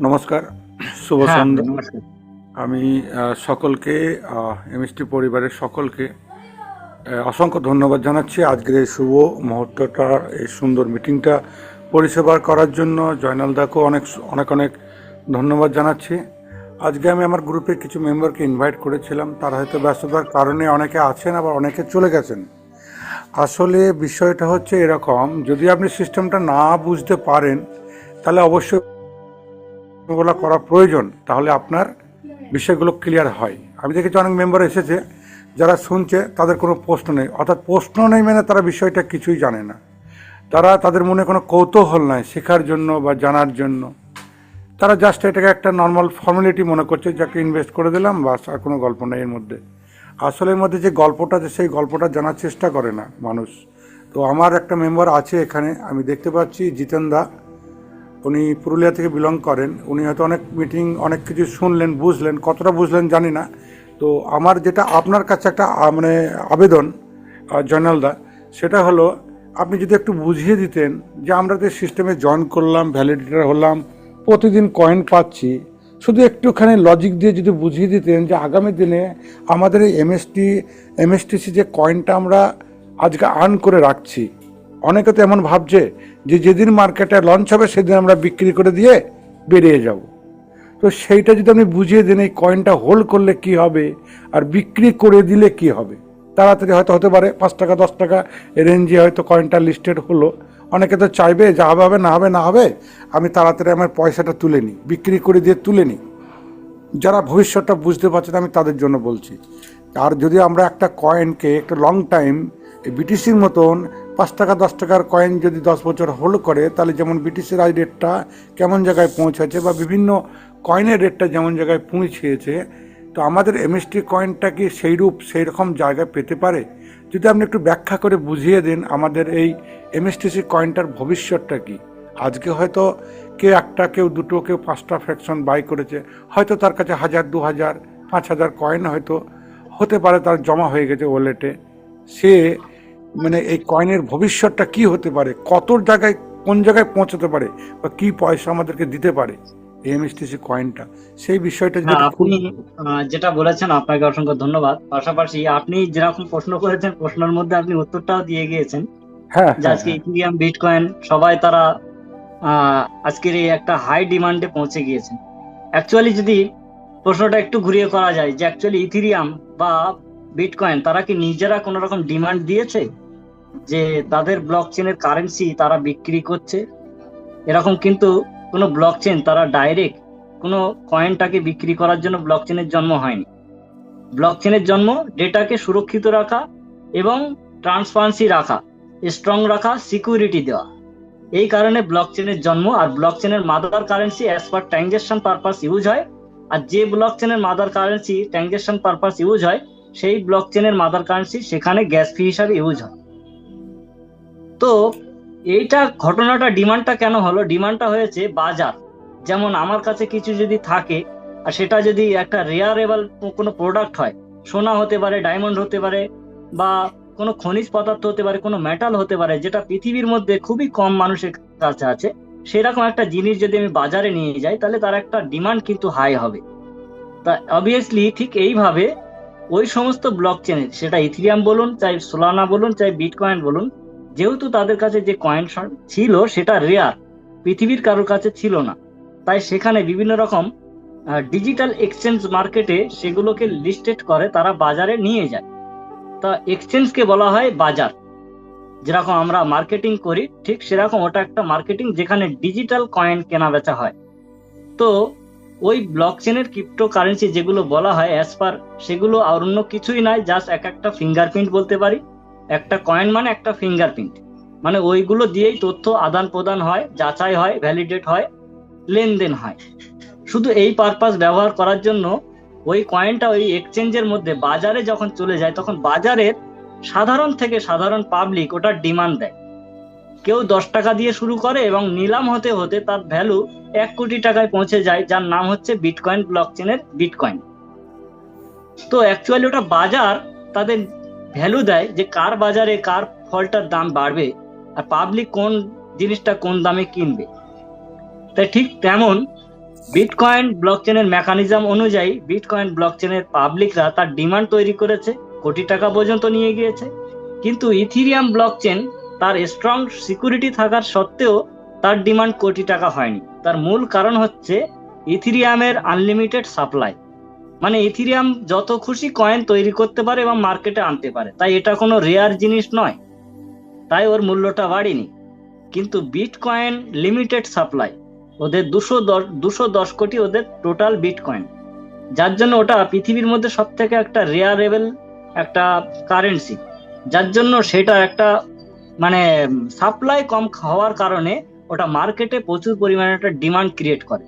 নমস্কার, শুভ সন্ধ্যা। আমি সকলকে, এমএসটি পরিবারের সকলকে অসংখ্য ধন্যবাদ জানাচ্ছি আজকের এই শুভ মুহূর্তটা, এই সুন্দর মিটিংটা পরিষেবা করার জন্য জয়নাল দাকেও অনেক অনেক অনেক ধন্যবাদ জানাচ্ছি। আজকে আমি আমার গ্রুপের কিছু মেম্বারকে ইনভাইট করেছিলাম, তারা হয়তো ব্যস্ততার কারণে অনেকে আছেন, আবার অনেকে চলে গেছেন। আসলে বিষয়টা হচ্ছে এরকম, যদি আপনি সিস্টেমটা না বুঝতে পারেন তাহলে অবশ্যই বলা করা প্রয়োজন, তাহলে আপনার বিষয়গুলো ক্লিয়ার হয়। আমি দেখেছি অনেক মেম্বার এসেছে যারা শুনছে তাদের কোনো প্রশ্ন নেই, অর্থাৎ প্রশ্ন নেই মানে তারা বিষয়টা কিছুই জানে না। তাদের মনে কোনো কৌতূহল নাই শেখার জন্য বা জানার জন্য। তারা জাস্ট এটাকে একটা নর্মাল ফর্মালিটি মনে করছে, যাকে ইনভেস্ট করে দিলাম বাস, আর কোনো গল্প নেই এর মধ্যে। আসলে এর মধ্যে যে গল্পটা আছে সেই গল্পটা জানার চেষ্টা করে না মানুষ। তো আমার একটা মেম্বার আছে এখানে, আমি দেখতে পাচ্ছি জিতেন দা, উনি পুরুলিয়া থেকে বিলং করেন। উনি হয়তো অনেক মিটিং অনেক কিছু শুনলেন, বুঝলেন, কতটা বুঝলেন জানি না। তো আমার যেটা আপনার কাছে একটা মানে আবেদন জয়নাল দা, সেটা হলো আপনি যদি একটু বুঝিয়ে দিতেন যে আমরা যে সিস্টেমে জয়েন করলাম, ভ্যালিডেটর হলাম, প্রতিদিন কয়েন পাচ্ছি, শুধু একটুখানি লজিক দিয়ে যদি বুঝিয়ে দিতেন যে আগামী দিনে আমাদের এই এমএসটিসি যে কয়েনটা আমরা আজকে আর্ন করে রাখছি, অনেকে তো এমন ভাবছে যে যেদিন মার্কেটে লঞ্চ হবে সেদিন আমরা বিক্রি করে দিয়ে বেরিয়ে যাব। তো সেইটা যদি আপনি বুঝিয়ে দেন এই কয়েনটা হোল্ড করলে কি হবে আর বিক্রি করে দিলে কি হবে, তাড়াতাড়ি হয়তো হতে পারে 5 টাকা 10 টাকা রেঞ্জে হয়তো কয়েনটা লিস্টেড হলো, অনেকে তো চাইবে যে হবে হবে না হবে না হবে, আমি তাড়াতাড়ি আমার পয়সাটা তুলে নিই, বিক্রি করে দিয়ে তুলে নিই। যারা ভবিষ্যৎটা বুঝতে পারছে না আমি তাদের জন্য বলছি। আর যদি আমরা একটা কয়েনকে একটা লং টাইম বিটিসির মতন 5 টাকা 10 টাকার কয়েন যদি 10 বছর হোল্ড করে, তাহলে যেমন বিটিসির আজ রেটটা কেমন জায়গায় পৌঁছেছে বা বিভিন্ন কয়েনের রেটটা যেমন জায়গায় পৌঁছেছে, তো আমাদের এমএসটি কয়েনটা কি সেই রকম জায়গায় পেতে পারে? যদি আপনি একটু ব্যাখ্যা করে বুঝিয়ে দেন আমাদের এই এমএসটিসি কয়েনটার ভবিষ্যৎটা কি। আজকে হয়তো কেউ একটা, কেউ দুটো, কেউ 5টা ফ্র্যাকশন বাই করেছে, হয়তো তার কাছে 1000, 2000, 5000 কয়েন হয়তো হতে পারে তার জমা হয়ে গেছে ওয়ালেটে। সে মানে এই কয়েনের ভবিষ্যৎটা কি হতে পারে, কত জায়গায় কোন জায়গায় পৌঁছতে পারে, বা কি পয়সা আমাদেরকে দিতে পারে এই এমএসটিসি কয়েনটা, সেই বিষয়টা যদি আপনি যেটা বলেছেন আপনাকে অসংখ্য ধন্যবাদ। পাশাপাশি আপনি যেরকম প্রশ্ন করেছেন প্রশ্নের মধ্যে আপনি উত্তরটাও দিয়ে গিয়েছেন হ্যাঁ যে আজকে ইথিরিয়াম, বিটকয়েন সবাই তারা আজকের এই একটা হাই ডিমান্ডে পৌঁছে গিয়েছেন। অ্যাকচুয়ালি যদি প্রশ্নটা একটু ঘুরিয়ে করা যায় যে অ্যাকচুয়ালি ইথিরিয়াম বা বিটকয়েন তারা কি নিজেরা কোনো রকম ডিমান্ড দিয়েছে যে তাদের ব্লক চেনের কারেন্সি তারা বিক্রি করছে? এরকম কিন্তু কোনো ব্লক চেন তারা ডাইরেক্ট কোনো কয়েনটাকে বিক্রি করার জন্য ব্লক চেনের জন্ম হয়নি। ব্লক চেনের জন্ম ডেটাকে সুরক্ষিত রাখা এবং ট্রান্সপারেন্সি রাখা, স্ট্রং রাখা, সিকিউরিটি দেওয়া, এই কারণে ব্লক চেনের জন্ম। আর ব্লক চেনের mother currency as per transaction purpose use হয়। আর যে ব্লক চেনের mother currency transaction purpose use হয় সেই ব্লক চেনের মাদার কারেন্সি সেখানে গ্যাস ফি হিসাবে ইউজ হয়। তো এইটা ঘটনাটা ডিমান্ডটা কেন হলো? ডিমান্ডটা হয়েছে বাজার। যেমন আমার কাছে কিছু যদি থাকে আর সেটা যদি একটা রেয়ারেবল কোনো প্রোডাক্ট হয়, সোনা হতে পারে, ডায়মন্ড হতে পারে, বা কোনো খনিজ পদার্থ হতে পারে, কোনো মেটাল হতে পারে, যেটা পৃথিবীর মধ্যে খুবই কম মানুষের কাছে আছে, সেরকম একটা জিনিস যদি আমি বাজারে নিয়ে যাই তাহলে তার একটা ডিমান্ড কিন্তু হাই হবে। তা অবভিয়াসলি ঠিক এইভাবে ওই সমস্ত ব্লক চেনের, সেটা ইথিরিয়াম বলুন, চাই সোলানা বলুন, চাই বিটকয়েন বলুন, যেহেতু তাদের কাছে যে কয়েন ছিল সেটা রেয়ার, পৃথিবীর কারোর কাছে ছিল না, তাই সেখানে বিভিন্ন রকম ডিজিটাল এক্সচেঞ্জ মার্কেটে সেগুলোকে লিস্টেড করে তারা বাজারে নিয়ে যায়। তা এক্সচেঞ্জকে বলা হয় বাজার। যেরকম আমরা মার্কেটিং করি ঠিক সেরকম ওটা একটা মার্কেটিং, যেখানে ডিজিটাল কয়েন কেনা বেচা হয়। তো ওই ব্লক চেনের ক্রিপ্টো কারেন্সি যেগুলো বলা হয় অ্যাজ পার, সেগুলো আর অন্য কিছুই নাই, জাস্ট একটা ফিঙ্গারপ্রিন্ট বলতে পারি। একটা কয়েন মানে একটা ফিঙ্গারপ্রিন্ট, মানে ওইগুলো দিয়েই তথ্য আদান প্রদান হয়, যাচাই হয়, ভ্যালিডেট হয়, লেনদেন হয়। শুধু এই পারপাস ব্যবহার করার জন্য ওই কয়েনটা ওই এক্সচেঞ্জের মধ্যে বাজারে যখন চলে যায় তখন বাজারের সাধারণ থেকে সাধারণ পাবলিক ওটার ডিমান্ড দেয়। কেউ 10 টাকা দিয়ে শুরু করে এবং নিলাম হতে হতে তার ভ্যালু 1 কোটি টাকায় পৌঁছে যায়, যার নাম হচ্ছে বিটকয়েন ব্লক চেনের বিটকয়েন। তো অ্যাকচুয়ালি ওটা বাজার তাদের ভ্যালু দেয় যে কার বাজারে কার ফলটার দাম বাড়বে আর পাবলিক কোন জিনিসটা কোন দামে কিনবে। তাই ঠিক তেমন বিটকয়েন ব্লক চেনের মেকানিজম অনুযায়ী বিটকয়েন ব্লক চেনের পাবলিকরা তার ডিমান্ড তৈরি করেছে, কোটি টাকা পর্যন্ত নিয়ে গিয়েছে। কিন্তু ইথিরিয়াম ব্লক চেন তার স্ট্রং সিকিউরিটি থাকার সত্ত্বেও তার ডিমান্ড কোটি টাকা হয়নি। তার মূল কারণ হচ্ছে ইথিরিয়ামের আনলিমিটেড সাপ্লাই, মানে ইথিরিয়াম যত খুশি কয়েন তৈরি করতে পারে এবং মার্কেটে আনতে পারে, তাই এটা কোনো রেয়ার জিনিস নয়, তাই ওর মূল্যটা বাড়েনি। কিন্তু বিটকয়েন লিমিটেড সাপ্লাই, ওদের 210 কোটি ওদের টোটাল বিটকয়েন, যার জন্য ওটা পৃথিবীর মধ্যে সব থেকে একটা রেয়ারেবল একটা কারেন্সি, যার জন্য সেটা একটা মানে সাপ্লাই কম হওয়ার কারণে ওটা মার্কেটে প্রচুর পরিমাণে একটা ডিমান্ড ক্রিয়েট করে,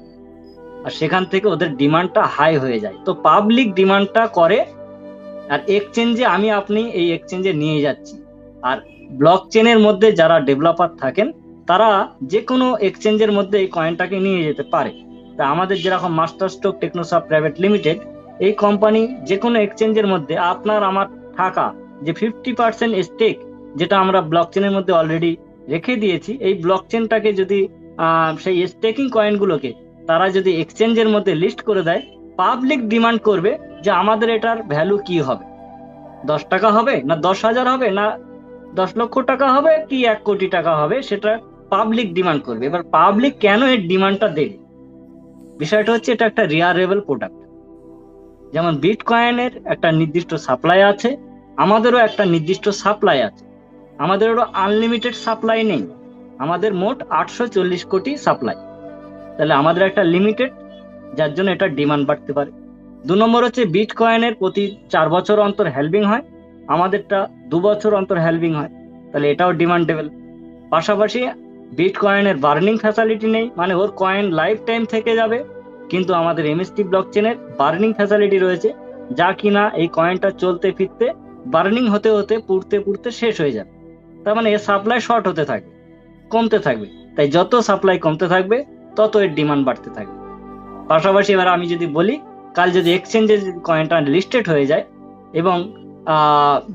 আর সেখান থেকে ওদের ডিমান্ডটা হাই হয়ে যায়। তো পাবলিক ডিমান্ডটা করে, আর এক্সচেঞ্জে আমি আপনি এই এক্সচেঞ্জে নিয়ে যাচ্ছি। আর ব্লক চেনের মধ্যে যারা ডেভেলপার থাকেন তারা যে কোনো এক্সচেঞ্জের মধ্যে এই কয়েনটাকে নিয়ে যেতে পারে। তা আমাদের যেরকম মাস্টার স্ট্রোক টেকনোসফট প্রাইভেট লিমিটেড, এই কোম্পানি যে কোনো এক্সচেঞ্জের মধ্যে আপনার আমার থাকা যে 50% স্টেক, যেটা আমরা ব্লক চেনের মধ্যে অলরেডি রেখে দিয়েছি, এই ব্লক চেনটাকে যদি সেই স্টেকিং কয়েনগুলোকে তারা যদি এক্সচেঞ্জের মধ্যে লিস্ট করে দেয়, পাবলিক ডিমান্ড করবে যে আমাদের এটার ভ্যালু কি হবে, 10 টাকা হবে না 10,000 হবে না 10 লক্ষ টাকা হবে কি 1 কোটি টাকা হবে, সেটা পাবলিক ডিমান্ড করবে। এবার পাবলিক কেন এর ডিমান্ডটা দেবে? বিষয়টা হচ্ছে এটা একটা রেয়ারেবল প্রোডাক্ট। যেমন বিটকয়েনের একটা নির্দিষ্ট সাপ্লাই আছে, আমাদেরও একটা নির্দিষ্ট সাপ্লাই আছে। আমাদেরও আনলিমিটেড সাপ্লাই নেই, আমাদের মোট 840 কোটি সাপ্লাই। তাহলে আমাদের একটা লিমিটেড, যার জন্য এটা ডিমান্ড বাড়তে পারে। 2 নম্বর হচ্ছে বিটকয়েনের প্রতি 4 বছর অন্তর হ্যালভিং হয়, আমাদেরটা 2 বছর অন্তর হ্যালভিং হয়, তাহলে এটাও ডিমান্ডেবল। পাশাপাশি বিটকয়েনের বার্নিং ফ্যাসিলিটি নেই, মানে ওর কয়েন লাইফ টাইম থেকে যাবে, কিন্তু আমাদের এমএসটি ব্লকচেনের বার্নিং ফ্যাসিলিটি রয়েছে, যা কিনা এই কয়েনটা চলতে ফিরতে বার্নিং হতে হতে পুড়তে পুড়তে শেষ হয়ে যাবে। তার মানে এর সাপ্লাই শর্ট হতে থাকবে, কমতে থাকবে। তাই যত সাপ্লাই কমতে থাকবে তত এর ডিমান্ড বাড়তে থাকবে। পাশাপাশি এবার আমি যদি বলি, কাল যদি এক্সচেঞ্জে কয়েনটা লিস্টেড হয়ে যায় এবং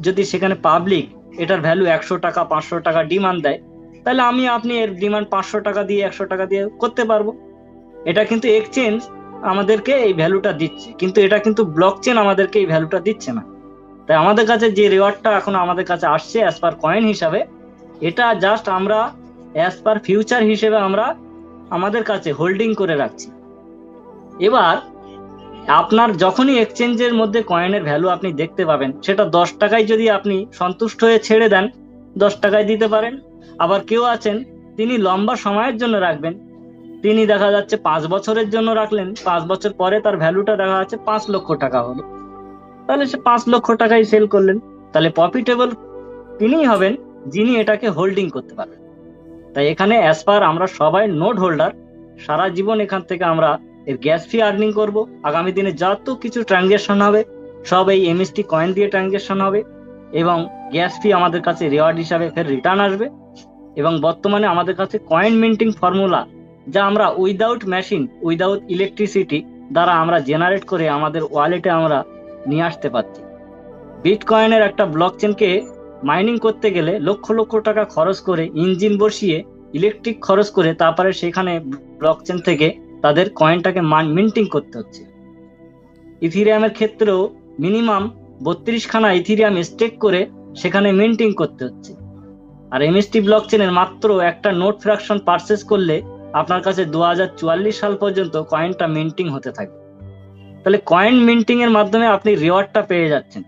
যদি সেখানে পাবলিক এটার ভ্যালু 100 টাকা 500 টাকা ডিমান্ড দেয়, তাহলে আপনি এর ডিমান্ড 500 টাকা দিয়ে 100 টাকা দিয়ে করতে পারবো। এটা কিন্তু এক্সচেঞ্জ আমাদেরকে এই ভ্যালুটা দিচ্ছে, কিন্তু এটা কিন্তু ব্লকচেন আমাদেরকে এই ভ্যালুটা দিচ্ছে না। তাই আমাদের কাছে যে রিওয়ার্ডটা এখন আমাদের কাছে আসছে অ্যাজ পার কয়েন হিসাবে, এটা জাস্ট আমরা অ্যাজ পার ফিউচার হিসেবে আমরা আমাদের কাছে হোল্ডিং করে রাখছি। এবার আপনার যখনই এক্সচেঞ্জের মধ্যে কয়েনের ভ্যালু আপনি দেখতে পাবেন, সেটা 10 টাকায় যদি আপনি সন্তুষ্ট হয়ে ছেড়ে দেন, 10 টাকায় দিতে পারেন। আবার কেউ আছেন তিনি লম্বা সময়ের জন্য রাখবেন, তিনি দেখা যাচ্ছে 5 বছরের জন্য রাখলেন, 5 বছর পরে তার ভ্যালুটা দেখা যাচ্ছে 5 লক্ষ টাকা হলো, তাহলে সে 5 লক্ষ টাকায় সেল করলেন। তাহলে প্রফিটেবল তিনিই হবেন যিনি এটাকে হোল্ডিং করতে পারবেন। তাই এখানে অ্যাজ পার আমরা সবাই নোট হোল্ডার, সারা জীবন এখান থেকে আমরা এর গ্যাস ফি আর্নিং করব। আগামী দিনে যত কিছু ট্রানজাকশন হবে সব এই এমএসটি কয়েন দিয়ে ট্রানজাকশন হবে, এবং গ্যাস ফি আমাদের কাছে রিওয়ার্ড হিসাবে ফের রিটার্ন আসবে। এবং বর্তমানে আমাদের কাছে কয়েন মিন্টিং ফর্মুলা, যা আমরা উইদাউট মেশিন, উইদাউট ইলেকট্রিসিটি দ্বারা আমরা জেনারেট করে আমাদের ওয়ালেটে আমরা নিয়ে আসতে পারছি। বিটকয়েনের একটা ব্লকচেনকে মাইনিং করতে গেলে লক্ষ লক্ষ টাকা খরচ করে, ইঞ্জিন বসিয়ে, ইলেকট্রিক খরচ করে, তারপরে সেখানে ব্লকচেন থেকে তাদের কয়েনটাকে মিন্টিং করতে হচ্ছে। ইথিরিয়ামের ক্ষেত্রেও মিনিমাম 32 খানা ইথিরিয়াম স্টেক করে সেখানে মিন্টিং করতে হচ্ছে। আর এমএসটি ব্লকচেনের মাত্র একটা নোট ফ্র্যাকশন পারচেজ করলে আপনার কাছে 2044 সাল পর্যন্ত কয়েনটা মিন্টিং হতে থাকবে। তাহলে কয়েন মিন্টিং এর মাধ্যমে আপনি রিওয়ার্ডটা পেয়ে যাচ্ছেন।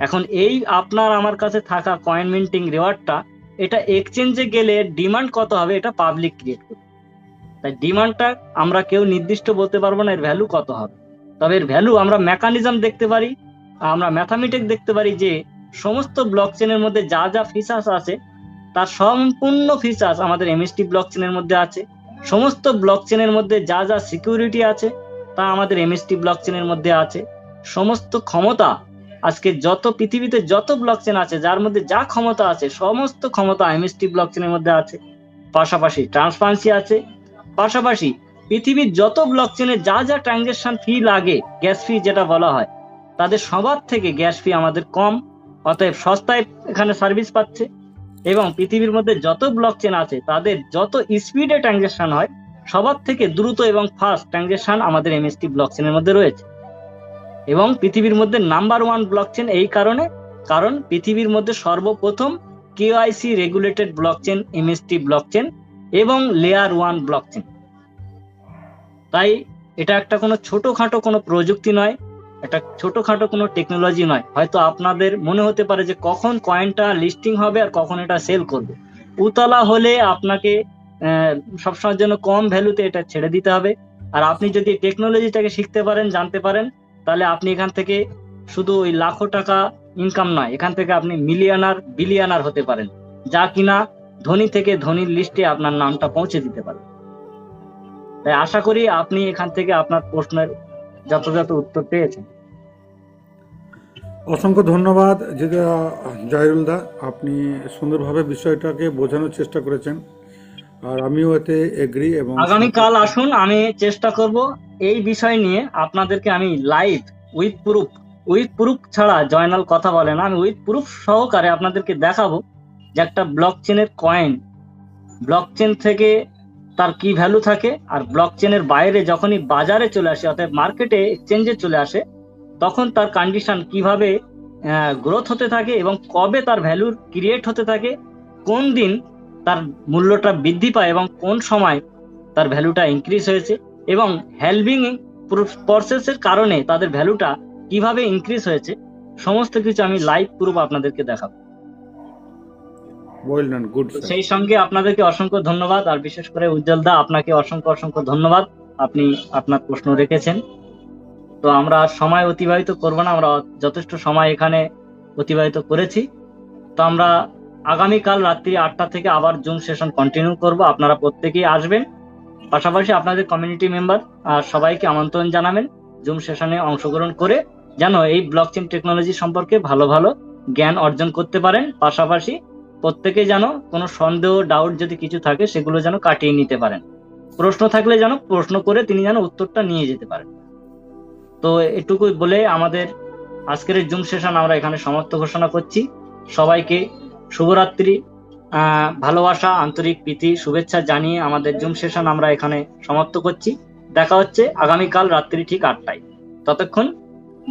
এখন এই আপনার আমার কাছে থাকা কয়েন মিন্টিং রিওয়ার্ডটা, এটা এক্সচেঞ্জে গেলে ডিমান্ড কত হবে এটা পাবলিক ক্রিয়েট করবে। তাই ডিমান্ডটা আমরা কেউ নির্দিষ্ট বলতে পারবো না এর ভ্যালু কত হবে, তবে এর ভ্যালু আমরা মেকানিজম দেখতে পারি, আমরা ম্যাথামেটিক্স দেখতে পারি যে সমস্ত ব্লকচেনের মধ্যে যা যা ফিচার্স আছে তার সম্পূর্ণ ফিচার্স আমাদের এমএসটি ব্লকচেনের মধ্যে আছে। সমস্ত ব্লকচেনের মধ্যে যা যা সিকিউরিটি আছে তা আমাদের এমএসটি ব্লকচেনের মধ্যে আছে। সমস্ত ক্ষমতা, আজকে যত পৃথিবীতে যত ব্লকচেন আছে যার মধ্যে যা ক্ষমতা আছে, সমস্ত ক্ষমতা এমএসটি ব্লকচেনের মধ্যে আছে। পাশাপাশি ট্রান্সপারেন্সি আছে, পাশাপাশি পৃথিবীর যত ব্লকচেনে যা যা ট্রানজাকশন ফি লাগে, গ্যাস ফি যেটা বলা হয়, তাদের সবার থেকে গ্যাস ফি আমাদের কম, অতএব সস্তায় এখানে সার্ভিস পাচ্ছে। এবং পৃথিবীর মধ্যে যত ব্লকচেন আছে তাদের যত স্পিডে ট্রানজাকশন হয়, সবার থেকে দ্রুত এবং ফাস্ট ট্রানজাকশন আমাদের এমএসটি ব্লকচেনের মধ্যে রয়েছে। এবং পৃথিবীর মধ্যে নাম্বার 1 ব্লকচেন এই কারণে, কারণ পৃথিবীর মধ্যে সর্বপ্রথম KYC regulated blockchain MST blockchain এবং লেয়ার 1 ব্লকচেন। তাই এটা একটা কোনো ছোটখাটো কোনো প্রযুক্তি নয়, এটা ছোটখাটো কোনো টেকনোলজি নয়। হয়তো আপনাদের মনে হতে পারে যে কখন কয়েনটা লিস্টিং হবে আর কখন এটা সেল করবে। উতলা হলে আপনাকে সবসময়ের জন্য কম ভ্যালুতে এটা ছেড়ে দিতে হবে। আর আপনি যদি টেকনোলজিটাকে শিখতে পারেন, জানতে পারেন, তাহলে আপনি এখান থেকে শুধু ওই লাখো টাকা ইনকাম নয়, এখান থেকে আপনি মিলিয়নার, বিলিয়নার হতে পারেন, যা কিনা ধনী থেকে ধনীর লিস্টে আপনার নামটা পৌঁছে দিতে পারে। তাই আশা করি আপনি এখান থেকে আপনার প্রশ্নের যথাযথ উত্তর পেয়েছেন। অসংখ্য ধন্যবাদ যেটা জাহিরুল দা, আপনি সুন্দরভাবে বিষয়টাকে বোঝানোর চেষ্টা করেছেন, আর আমিও এতে এগ্রি। এবং আগামীকাল আসুন, আমি চেষ্টা করব এই বিষয় নিয়ে আপনাদেরকে আমি লাইভ উইথ প্রুফ ছাড়া জয়নাল কথা বলে না, আমি উইথ প্রুফ সহকারে আপনাদেরকে দেখাবো যে একটা ব্লকচেনের কয়েন, ব্লকচেন থেকে তার কি ভ্যালু থাকে, আর ব্লকচেনের বাইরে যখনই বাজারে চলে আসে, অর্থাৎ মার্কেটে এক্সচেঞ্জে চলে আসে, তখন তার কন্ডিশন কিভাবে গ্রোথ হতে থাকে এবং কবে তার ভ্যালু ক্রিয়েট হতে থাকে, কোন দিন তার মূল্যটা বৃদ্ধি পায় এবং কোন সময় তার ভ্যালুটা ইনক্রিজ হয়েছে, এবং হ্যালভিং প্রসেসের কারণে তাদের ভ্যালুটা কিভাবে ইনক্রিজ হয়েছে, সমস্ত কিছু আমি লাইভ প্রুফ আপনাদেরকে দেখাবো। Well done, good sir. সেই সঙ্গে আপনাদেরকে অসংখ্য ধন্যবাদ, আর বিশেষ করে উজ্জ্বল দা আপনাকে অসংখ্য অসংখ্য ধন্যবাদ, আপনি আপনার প্রশ্ন রেখেছেন। তো আমরা আর সময় অতিবাহিত করব না, আমরা যথেষ্ট সময় এখানে অতিবাহিত করেছি। তো আমরা আগামীকাল রাত্রি 8টা থেকে আবার জুম সেশন কন্টিনিউ করব, আপনারা প্রত্যেকেই আসবেন। পাশাপাশি আপনাদের কমিউনিটি মেম্বার আর সবাইকে আমন্ত্রণ জানাবেন জুম সেশনে অংশগ্রহণ করে যেন এই ব্লকচেন টেকনোলজি সম্পর্কে ভালো ভালো জ্ঞান অর্জন করতে পারেন। পাশাপাশি প্রত্যেকে যেন কোনো সন্দেহ ডাউট যদি কিছু থাকে সেগুলো যেন কাটিয়ে নিতে পারেন, প্রশ্ন থাকলে যেন প্রশ্ন করে তিনি যেন উত্তরটা নিয়ে যেতে পারেন। তো এটুকুই বলে আমাদের আজকের জুম সেশন আমরা এখানে সমাপ্ত ঘোষণা করছি। সবাইকে শুভরাত্রি, ভালোবাসা, আন্তরিক প্রীতি, শুভেচ্ছা জানিয়ে আমাদের জুম সেশন আমরা এখানে সমাপ্ত করছি। দেখা হচ্ছে আগামীকাল রাত্রি ঠিক 8টায়। ততক্ষণ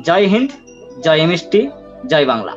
জয় হিন্দ, জয় এমএসটি, জয় বাংলা।